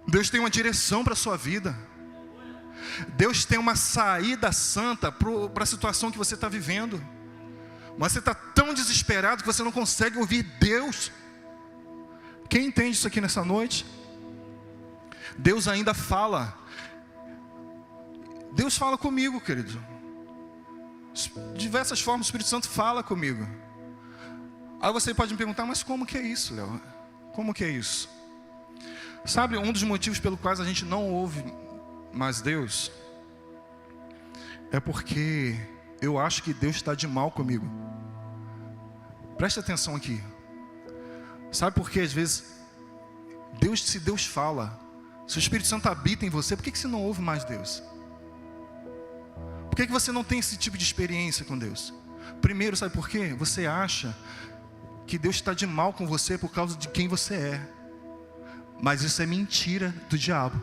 Deus tem uma direção para a sua vida. Deus tem uma saída santa para a situação que você está vivendo. Mas você está tão desesperado que você não consegue ouvir Deus. Quem entende isso aqui nessa noite? Deus ainda fala. Deus fala comigo, querido. De diversas formas o Espírito Santo fala comigo. Aí você pode me perguntar, mas como que é isso, Léo? Como que é isso? Sabe, um dos motivos pelo quais a gente não ouve mais Deus é porque eu acho que Deus está de mal comigo. Preste atenção aqui. Sabe por que às vezes se Deus fala, se o Espírito Santo habita em você, por que você não ouve mais Deus? Por que você não tem esse tipo de experiência com Deus? Primeiro, sabe por quê? Você acha que Deus está de mal com você por causa de quem você é. Mas isso é mentira do diabo.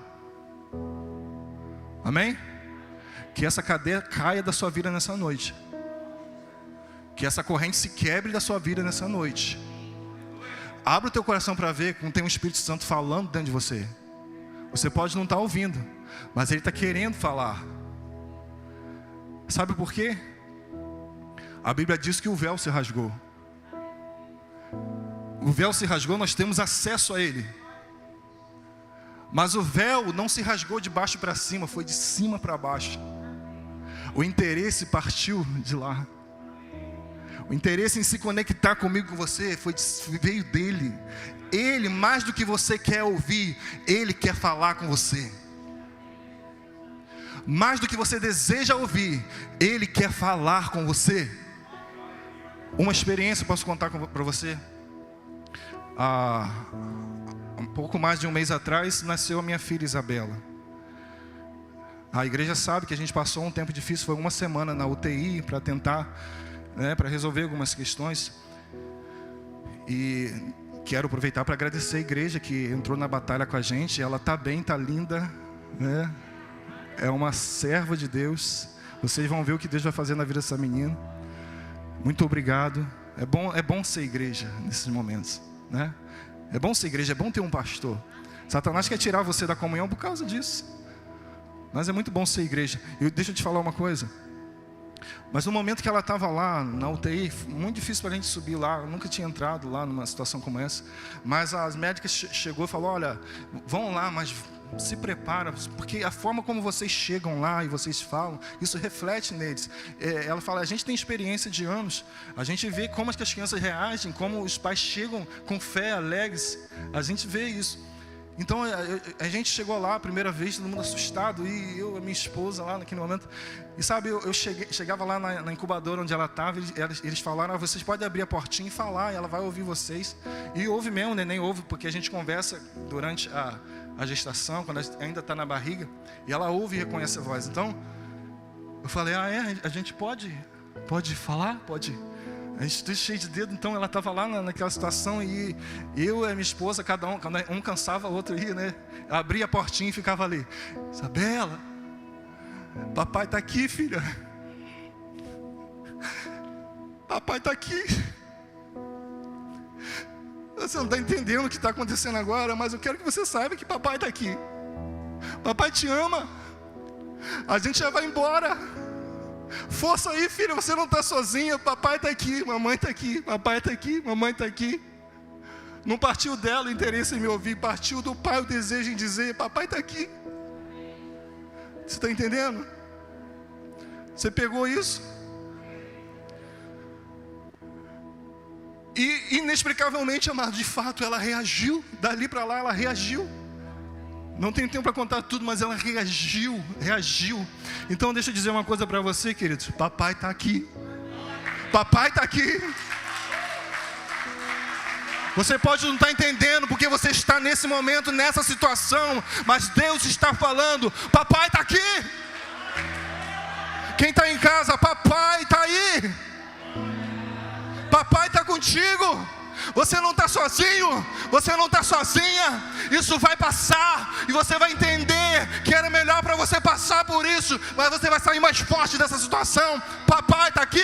Amém? Que essa cadeia caia da sua vida nessa noite. Que essa corrente se quebre da sua vida nessa noite. Abra o teu coração para ver como tem um Espírito Santo falando dentro de você. Você pode não estar ouvindo, mas ele está querendo falar. Sabe por quê? A Bíblia diz que o véu se rasgou. O véu se rasgou, nós temos acesso a ele. Mas o véu não se rasgou de baixo para cima, foi de cima para baixo. O interesse partiu de lá. O interesse em se conectar comigo, com você, veio dele. Ele, mais do que você quer ouvir, ele quer falar com você. Mais do que você deseja ouvir, ele quer falar com você. Uma experiência eu posso contar para você. Um pouco mais de um mês atrás, nasceu a minha filha Isabela. A igreja sabe que a gente passou um tempo difícil, foi uma semana na UTI para tentar, para resolver algumas questões. E quero aproveitar para agradecer a igreja que entrou na batalha com a gente. Ela está bem, está linda, né? É uma serva de Deus. Vocês vão ver o que Deus vai fazer na vida dessa menina. Muito obrigado. É bom ser igreja nesses momentos, né? É bom ser igreja, é bom ter um pastor. Satanás quer tirar você da comunhão por causa disso. Mas é muito bom ser igreja. E deixa eu te falar uma coisa. Mas no momento que ela estava lá na UTI, muito difícil para a gente subir lá. Eu nunca tinha entrado lá numa situação como essa. Mas as médicas chegou e falou, olha, vão lá, mas se prepara, porque a forma como vocês chegam lá e vocês falam, isso reflete neles. Ela fala, a gente tem experiência de anos, a gente vê como as crianças reagem, como os pais chegam com fé, alegres, a gente vê isso. Então a gente chegou lá a primeira vez, todo mundo assustado, e eu e minha esposa lá naquele momento, e sabe, eu chegava lá na incubadora onde ela estava, eles falaram, vocês podem abrir a portinha e falar, e ela vai ouvir vocês. E ouve mesmo, o neném ouve, porque a gente conversa durante a gestação, quando ainda está na barriga, e ela ouve e reconhece a voz. Então eu falei, a gente pode falar? Pode. A gente está cheio de dedo. Então ela estava lá naquela situação, e eu e a minha esposa, cada um cansava, o outro ia, né? Abria a portinha e ficava ali. Isabela, papai está aqui, filha. Papai está aqui. Você não está entendendo o que está acontecendo agora, mas eu quero que você saiba que papai está aqui. Papai te ama. A gente já vai embora. Força aí, filha, você não está sozinha. Papai está aqui, mamãe está aqui. Papai está aqui, mamãe está aqui. Não partiu dela o interesse em me ouvir, partiu do pai o desejo em dizer, papai está aqui. Você está entendendo? Você pegou isso? E inexplicavelmente, amado, de fato ela reagiu. Dali para lá ela reagiu. Não tenho tempo para contar tudo, mas ela reagiu. Então deixa eu dizer uma coisa para você, queridos. Papai está aqui. Papai está aqui. Você pode não estar entendendo porque você está nesse momento, nessa situação, mas Deus está falando, papai está aqui. Quem está em casa, papai está aí. Papai está contigo. Você não está sozinho, você não está sozinha. Isso vai passar e você vai entender que era melhor para você passar por isso, mas você vai sair mais forte dessa situação. Papai está aqui.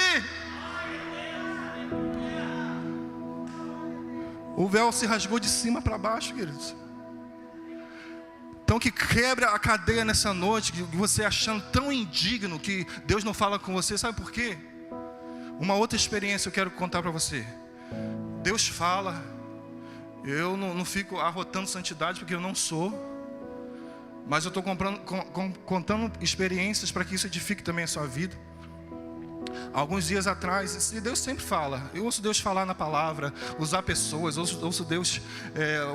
O véu se rasgou de cima para baixo, queridos. Então que quebra a cadeia nessa noite, que você achando tão indigno que Deus não fala com você, sabe por quê? Uma outra experiência eu quero contar para você. Deus fala, eu não fico arrotando santidade porque eu não sou, mas eu estou contando experiências para que isso edifique também a sua vida. Alguns dias atrás, Deus sempre fala, eu ouço Deus falar na palavra, usar pessoas, ouço Deus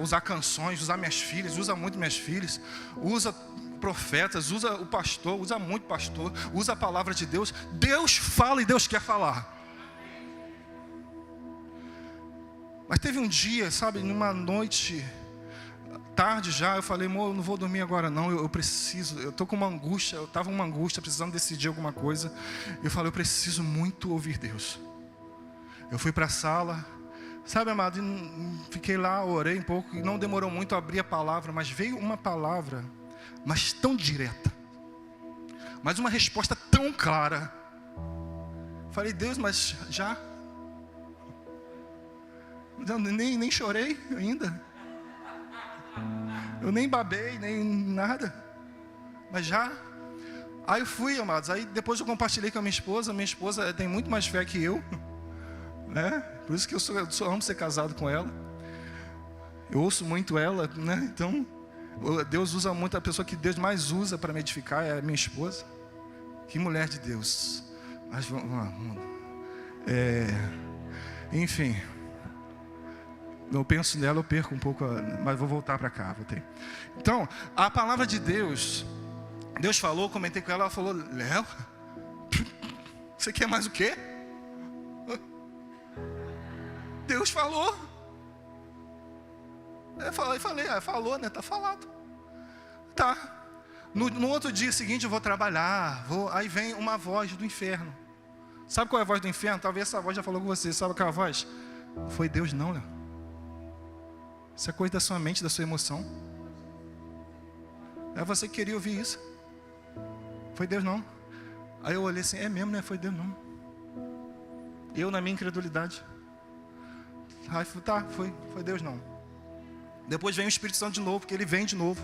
usar canções, usar minhas filhas, usa muito minhas filhas, usa profetas, usa o pastor, usa muito pastor, usa a palavra de Deus. Deus fala e Deus quer falar. Mas teve um dia, sabe, numa noite, tarde já, eu falei, amor, eu não vou dormir agora não, eu preciso, eu estou com uma angústia, eu estava uma angústia, precisando decidir alguma coisa. Eu falei, eu preciso muito ouvir Deus. Eu fui para a sala, sabe, amado, fiquei lá, orei um pouco, e não demorou muito a abrir a palavra, mas veio uma palavra, mas tão direta, mas uma resposta tão clara. Falei, Deus, mas já? Nem chorei ainda. Eu nem babei, nem nada. Mas já. Aí eu fui, amados. Aí depois eu compartilhei com a minha esposa. Minha esposa tem muito mais fé que eu, né? Por isso que eu amo ser casado com ela. Eu ouço muito ela, né? Então, Deus usa muito. A pessoa que Deus mais usa para me edificar é a minha esposa. Que mulher de Deus. Mas enfim, eu penso nela, eu perco um pouco, mas vou voltar para cá. Voltei. Então, a palavra de Deus, Deus falou, comentei com ela, ela falou, Léo, você quer mais o quê? Deus falou. Eu falei, falou, né? Tá falado. Tá. No outro dia seguinte eu vou trabalhar, aí vem uma voz do inferno. Sabe qual é a voz do inferno? Talvez essa voz já falou com você. Sabe aquela voz? Não foi Deus não, Léo. Isso é coisa da sua mente, da sua emoção. É você que queria ouvir isso. Foi Deus não. Aí eu olhei assim, é mesmo, né? Foi Deus não. Eu na minha incredulidade. Aí tá, foi Deus não. Depois vem o Espírito Santo de novo, porque ele vem de novo.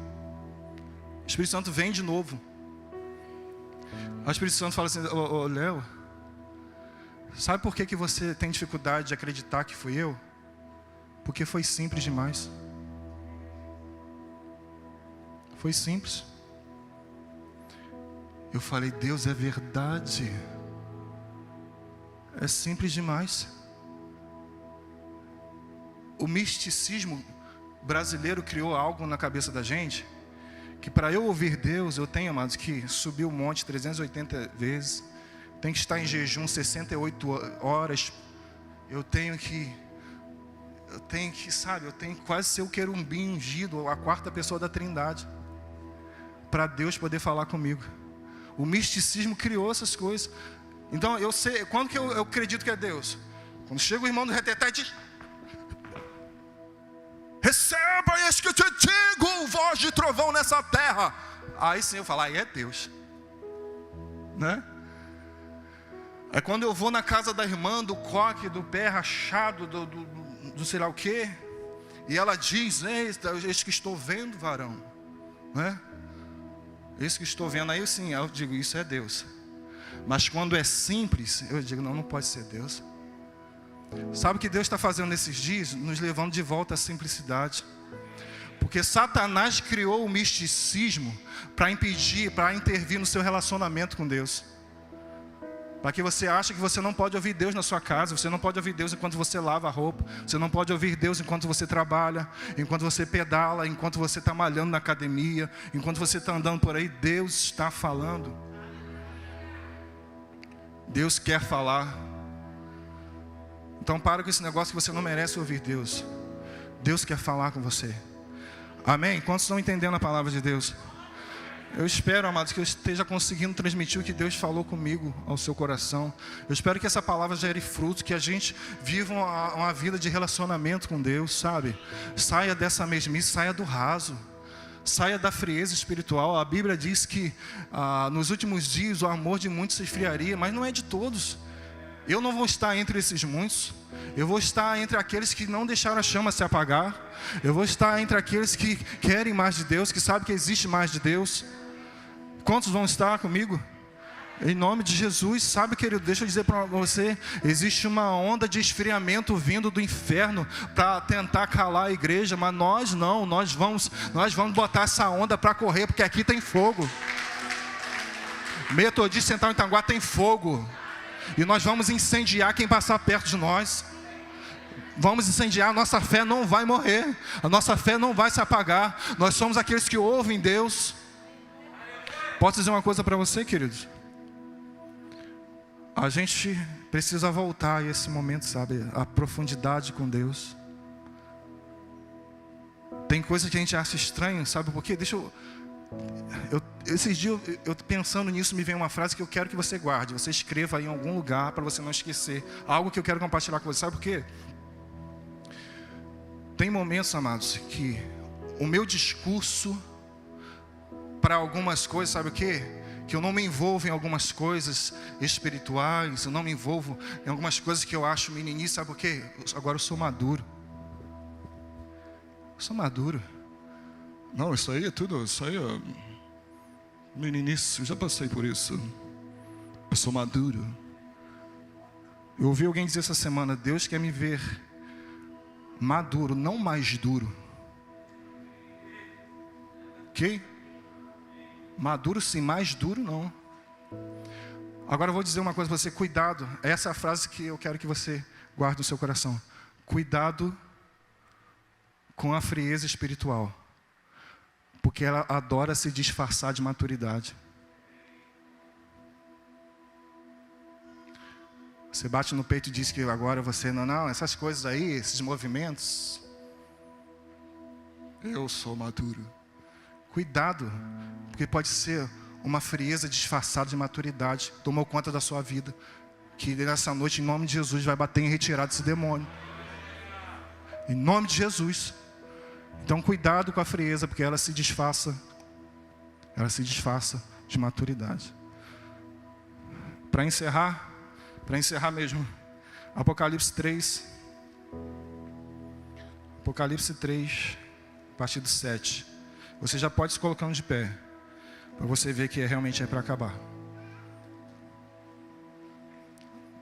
O Espírito Santo vem de novo. O Espírito Santo fala assim, ô Léo, sabe por que você tem dificuldade de acreditar que fui eu? Porque foi simples demais. Foi simples. Eu falei, Deus, é verdade. É simples demais. O misticismo brasileiro criou algo na cabeça da gente, que para eu ouvir Deus, eu tenho, amados, que subir o monte 380 vezes, tenho que estar em jejum 68 horas, eu tenho que, sabe, eu tenho que quase ser o querubim ungido, a quarta pessoa da Trindade, para Deus poder falar comigo. O misticismo criou essas coisas. Então eu sei, quando que eu acredito que é Deus? Quando chega o irmão do reteté e diz, receba este que eu te digo, voz de trovão nessa terra. Aí sim eu falo, aí é Deus, né? É quando eu vou na casa da irmã, do coque, do pé rachado, do sei lá o quê, e ela diz, eis que estou vendo, varão, né? Eis que estou vendo, aí sim, eu digo, isso é Deus. Mas quando é simples, eu digo, não pode ser Deus. Sabe o que Deus está fazendo nesses dias? Nos levando de volta à simplicidade. Porque Satanás criou o misticismo para impedir, para intervir no seu relacionamento com Deus. Para que você ache que você não pode ouvir Deus na sua casa, você não pode ouvir Deus enquanto você lava a roupa, você não pode ouvir Deus enquanto você trabalha, enquanto você pedala, enquanto você está malhando na academia, enquanto você está andando por aí. Deus está falando. Deus quer falar. Então para com esse negócio que você não merece ouvir Deus. Deus quer falar com você. Amém? Quantos estão entendendo a palavra de Deus? Eu espero, amados, que eu esteja conseguindo transmitir o que Deus falou comigo ao seu coração. Eu espero que essa palavra gere fruto, que a gente viva uma vida de relacionamento com Deus, sabe? Saia dessa mesmice, saia do raso, saia da frieza espiritual. A Bíblia diz que nos últimos dias o amor de muitos se esfriaria, mas não é de todos. Eu não vou estar entre esses muitos. Eu vou estar entre aqueles que não deixaram a chama se apagar. Eu vou estar entre aqueles que querem mais de Deus, que sabem que existe mais de Deus. Quantos vão estar comigo? Em nome de Jesus. Sabe, querido, deixa eu dizer para você, existe uma onda de esfriamento vindo do inferno para tentar calar a igreja, mas nós não, nós vamos botar essa onda para correr, porque aqui tem fogo. Metodista Central em Itanguá tem fogo, e nós vamos incendiar quem passar perto de nós. Vamos incendiar, a nossa fé não vai morrer, a nossa fé não vai se apagar. Nós somos aqueles que ouvem Deus. Posso dizer uma coisa para você, queridos? A gente precisa voltar a esse momento, sabe? A profundidade com Deus. Tem coisa que a gente acha estranho, sabe por quê? Esses dias, eu pensando nisso, me veio uma frase que eu quero que você guarde. Você escreva aí em algum lugar para você não esquecer. Algo que eu quero compartilhar com você. Sabe por quê? Tem momentos, amados, que o meu discurso para algumas coisas, sabe o quê? Que eu não me envolvo em algumas coisas espirituais, eu não me envolvo em algumas coisas que eu acho meninice, sabe por quê? Agora eu sou maduro. Eu sou maduro. Não, isso aí é tudo, isso aí é meninice, eu já passei por isso. Eu sou maduro. Eu ouvi alguém dizer essa semana, Deus quer me ver maduro, não mais duro. Ok? Maduro sim, mais duro não. Agora eu vou dizer uma coisa para você, cuidado. Essa é a frase que eu quero que você guarde no seu coração. Cuidado com a frieza espiritual, porque ela adora se disfarçar de maturidade. Você bate no peito e diz que agora você não, essas coisas aí, esses movimentos, eu sou maduro. Cuidado, porque pode ser uma frieza disfarçada de maturidade. Tomou conta da sua vida. Que nessa noite, em nome de Jesus, vai bater em retirada esse demônio. Em nome de Jesus. Então cuidado com a frieza, porque ela se disfarça de maturidade. Para encerrar mesmo, Apocalipse 3, a partir do 7. Você já pode se colocando de pé, para você ver que realmente é para acabar.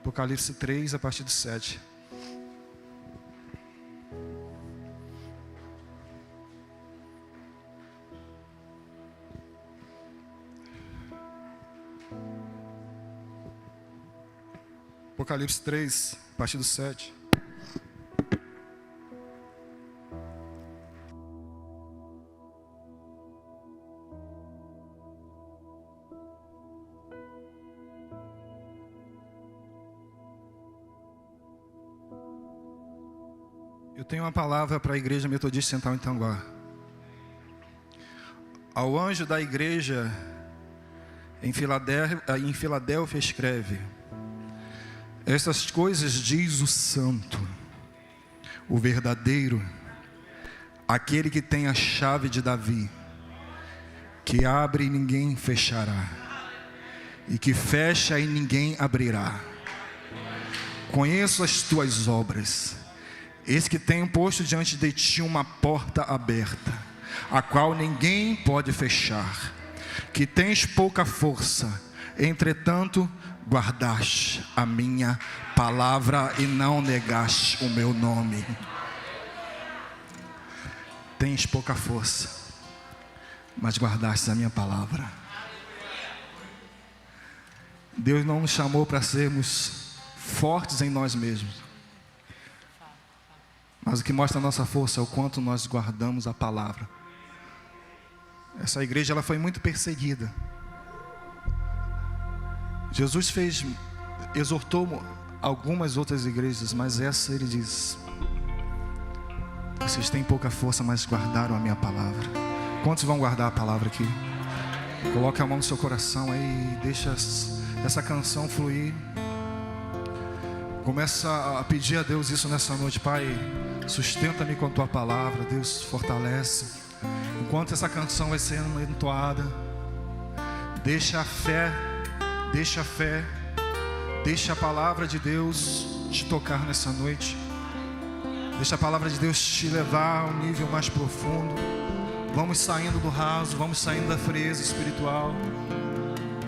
Apocalipse 3, a partir do 7. Apocalipse 3, a partir do 7. Eu tenho uma palavra para a igreja metodista central em Itanguá. Ao anjo da igreja em Filadélfia escreve: essas coisas diz o santo, o verdadeiro, aquele que tem a chave de Davi, que abre e ninguém fechará, e que fecha e ninguém abrirá. Conheço as tuas obras. Eis que tenho posto diante de ti uma porta aberta, a qual ninguém pode fechar. Que tens pouca força, entretanto guardaste a minha palavra e não negaste o meu nome. Tens pouca força, mas guardaste a minha palavra. Deus não nos chamou para sermos fortes em nós mesmos, mas o que mostra a nossa força é o quanto nós guardamos a palavra. Essa igreja, ela foi muito perseguida. Jesus exortou algumas outras igrejas, mas essa ele diz: vocês têm pouca força, mas guardaram a minha palavra. Quantos vão guardar a palavra aqui? Coloque a mão no seu coração aí e deixa essa canção fluir. Começa a pedir a Deus isso nessa noite. Pai, sustenta-me com a tua palavra. Deus, fortalece. Enquanto essa canção vai sendo entoada, deixa a fé, deixa a palavra de Deus te tocar nessa noite. Deixa a palavra de Deus te levar a um nível mais profundo. Vamos saindo do raso, vamos saindo da frieza espiritual.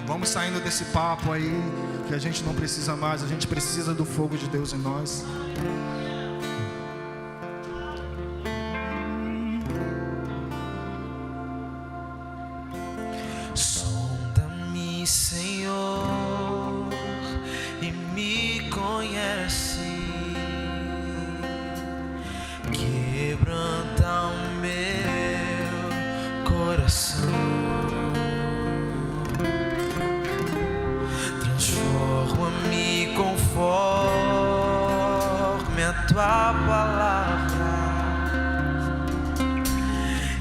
Vamos saindo desse papo aí que a gente não precisa mais. A gente precisa do fogo de Deus em nós. Sonda-me, Senhor, e me conhece. Quebranta o meu coração. Transforma-me conforme a tua palavra.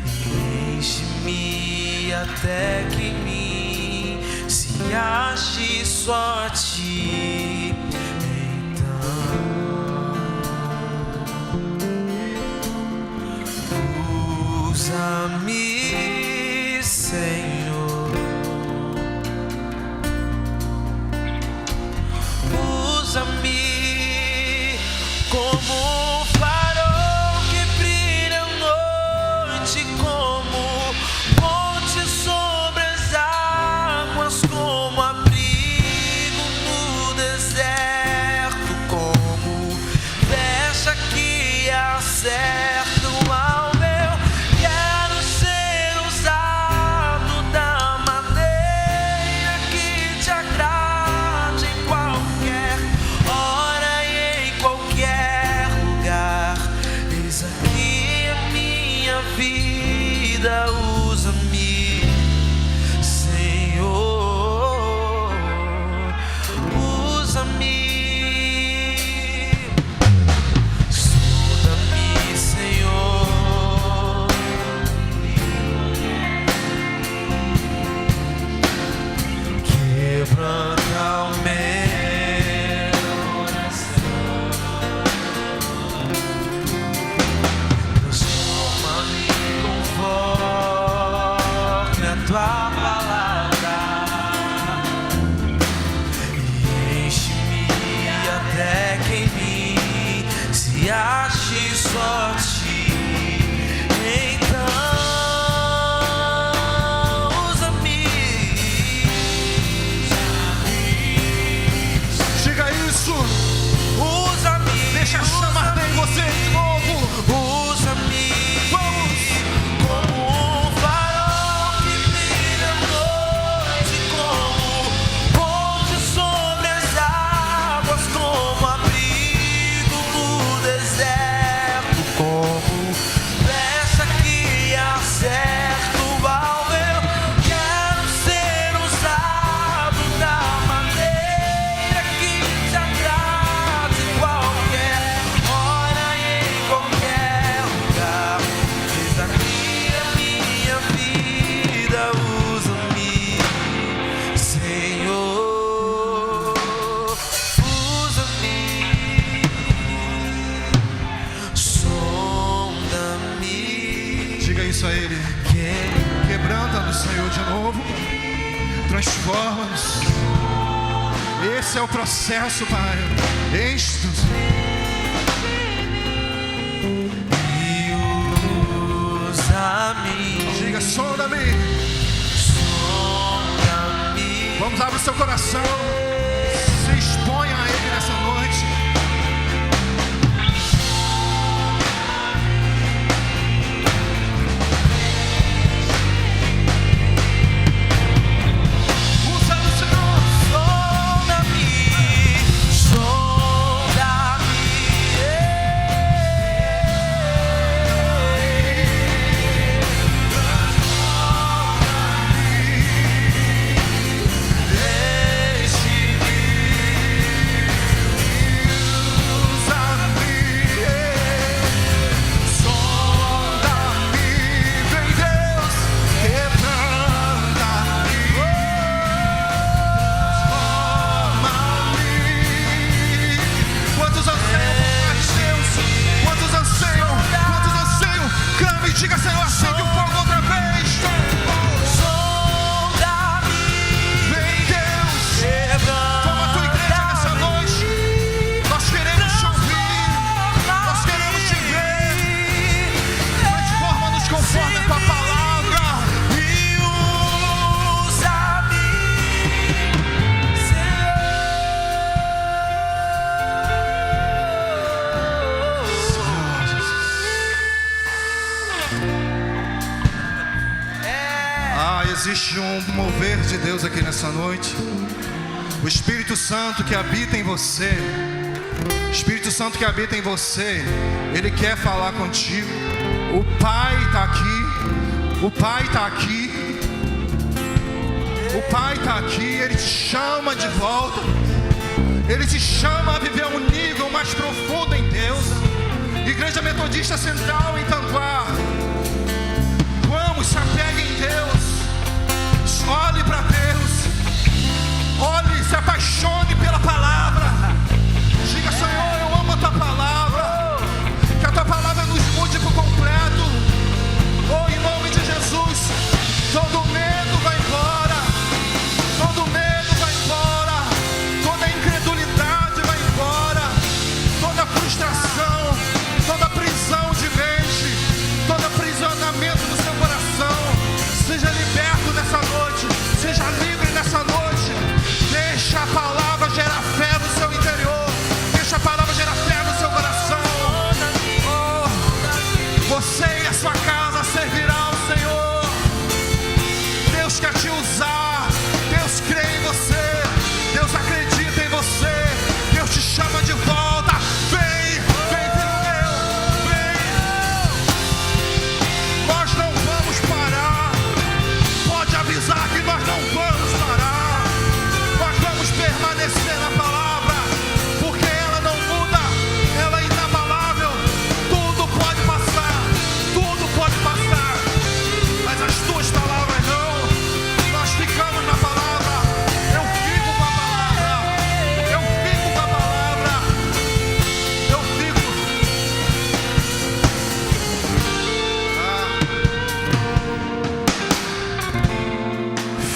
E enche-me até que em mim se ache só a ti. Usa-me, Senhor. Usa-me como um farol que brilha à noite, como ponte sobre as águas, como abrigo no deserto, como flecha que acerta o alvo. Usa-me, Senhor. Usa-me. Sonda-me, Senhor. Quebranta o meu coração. Transforma-me conforme a tua palavra e enche-me até que em mim se ache só ti. Então usa-me. Diga isso. Usa-me. Deixa a chama arder em você de novo. Usa-me. Vamos. Como um farol que brilha à noite, como ponte sobre as águas, como abrigo no deserto, como flecha que acerta o alvo. Eu quero ser usado da maneira que te agrade, em qualquer hora e em qualquer lugar. Eis aqui a minha vida, usa-me, Senhor. Usa-me. Sonda-me. Diga isso a Ele. Quebranta-nos, Senhor, de novo. Transforma-nos. Esse é o processo, Pai. Enche-nos. E usa-me. Diga, sonda-me. Sonda-me. Vamos, abrir seu coração. Se exponha a Ele nessa noite. Usa-me, Senhor. Existe um mover de Deus aqui nessa noite. O Espírito Santo que habita em você, o Espírito Santo que habita em você, Ele quer falar contigo. O Pai está aqui, o Pai está aqui, o Pai está aqui. Ele te chama de volta, Ele te chama a viver um nível mais profundo em Deus. Igreja Metodista Central em Tanguá, vamos, se apegue em Deus, olhe para Deus, olhe, se apaixone pela palavra. Diga: Senhor, eu amo a tua palavra, que a tua palavra nos mude por completo. Oh, em nome de Jesus, todo medo vai embora, todo medo vai embora, toda incredulidade vai embora, toda frustração, toda prisão de mente, todo aprisionamento no seu coração. Seja liberto nessa noite, seja livre nessa noite. Deixa a palavra gerar fé no seu interior, deixa a palavra gerar fé no seu coração. Oh, você e a sua casa servirá ao Senhor. Deus quer te usar, Deus crê em você, Deus acredita em você, Deus te chama de volta. Vem, vem, filho meu, vem. Nós não vamos parar, pode avisar que nós não vamos parar. Nós vamos permanecer na palavra, porque ela não muda, ela é inabalável. Tudo pode passar, mas as tuas palavras não. Nós ficamos na palavra, eu fico com a palavra, eu fico com a palavra, eu fico.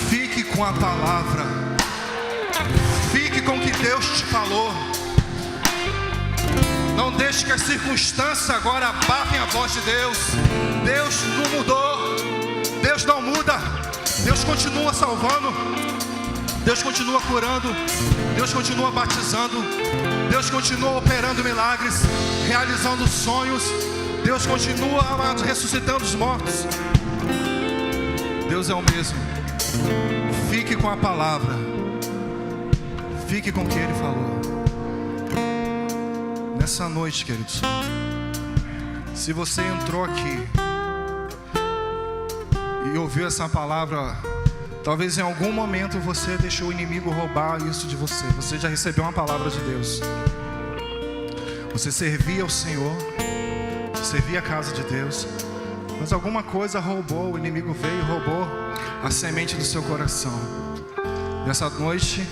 Fique com a palavra, fique com o que Deus te falou. Não deixe que as circunstâncias agora abafem a voz de Deus. Deus não mudou, Deus não muda, Deus continua salvando, Deus continua curando, Deus continua batizando, Deus continua operando milagres, realizando sonhos, Deus continua, amados, ressuscitando os mortos. Deus é o mesmo. Fique com a palavra, fique com o que Ele falou. Nessa noite, queridos, se você entrou aqui e ouviu essa palavra, talvez em algum momento você deixou o inimigo roubar isso de você. Você já recebeu uma palavra de Deus, você servia ao Senhor, você servia a casa de Deus, mas alguma coisa roubou, o inimigo veio e roubou a semente do seu coração. Nessa noite,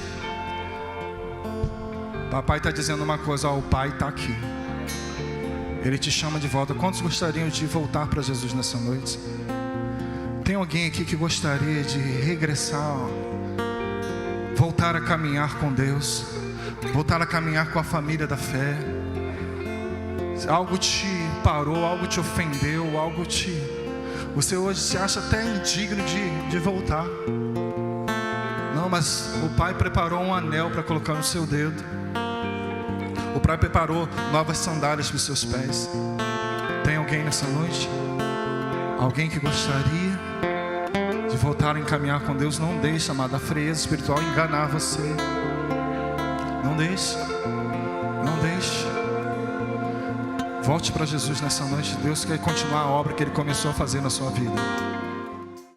Papai está dizendo uma coisa: ó, o Pai está aqui, Ele te chama de volta. Quantos gostariam de voltar para Jesus nessa noite? Tem alguém aqui que gostaria de regressar, voltar a caminhar com Deus, voltar a caminhar com a família da fé? Algo te parou, algo te ofendeu, você hoje se acha até indigno de voltar. Não, mas o Pai preparou um anel para colocar no seu dedo. O Pai preparou novas sandálias para os seus pés. Tem alguém nessa noite? Alguém que gostaria de voltar a encaminhar com Deus? Não deixe, amada, a frieza espiritual enganar você. Não deixe, não deixe. Volte para Jesus nessa noite. Deus quer continuar a obra que Ele começou a fazer na sua vida.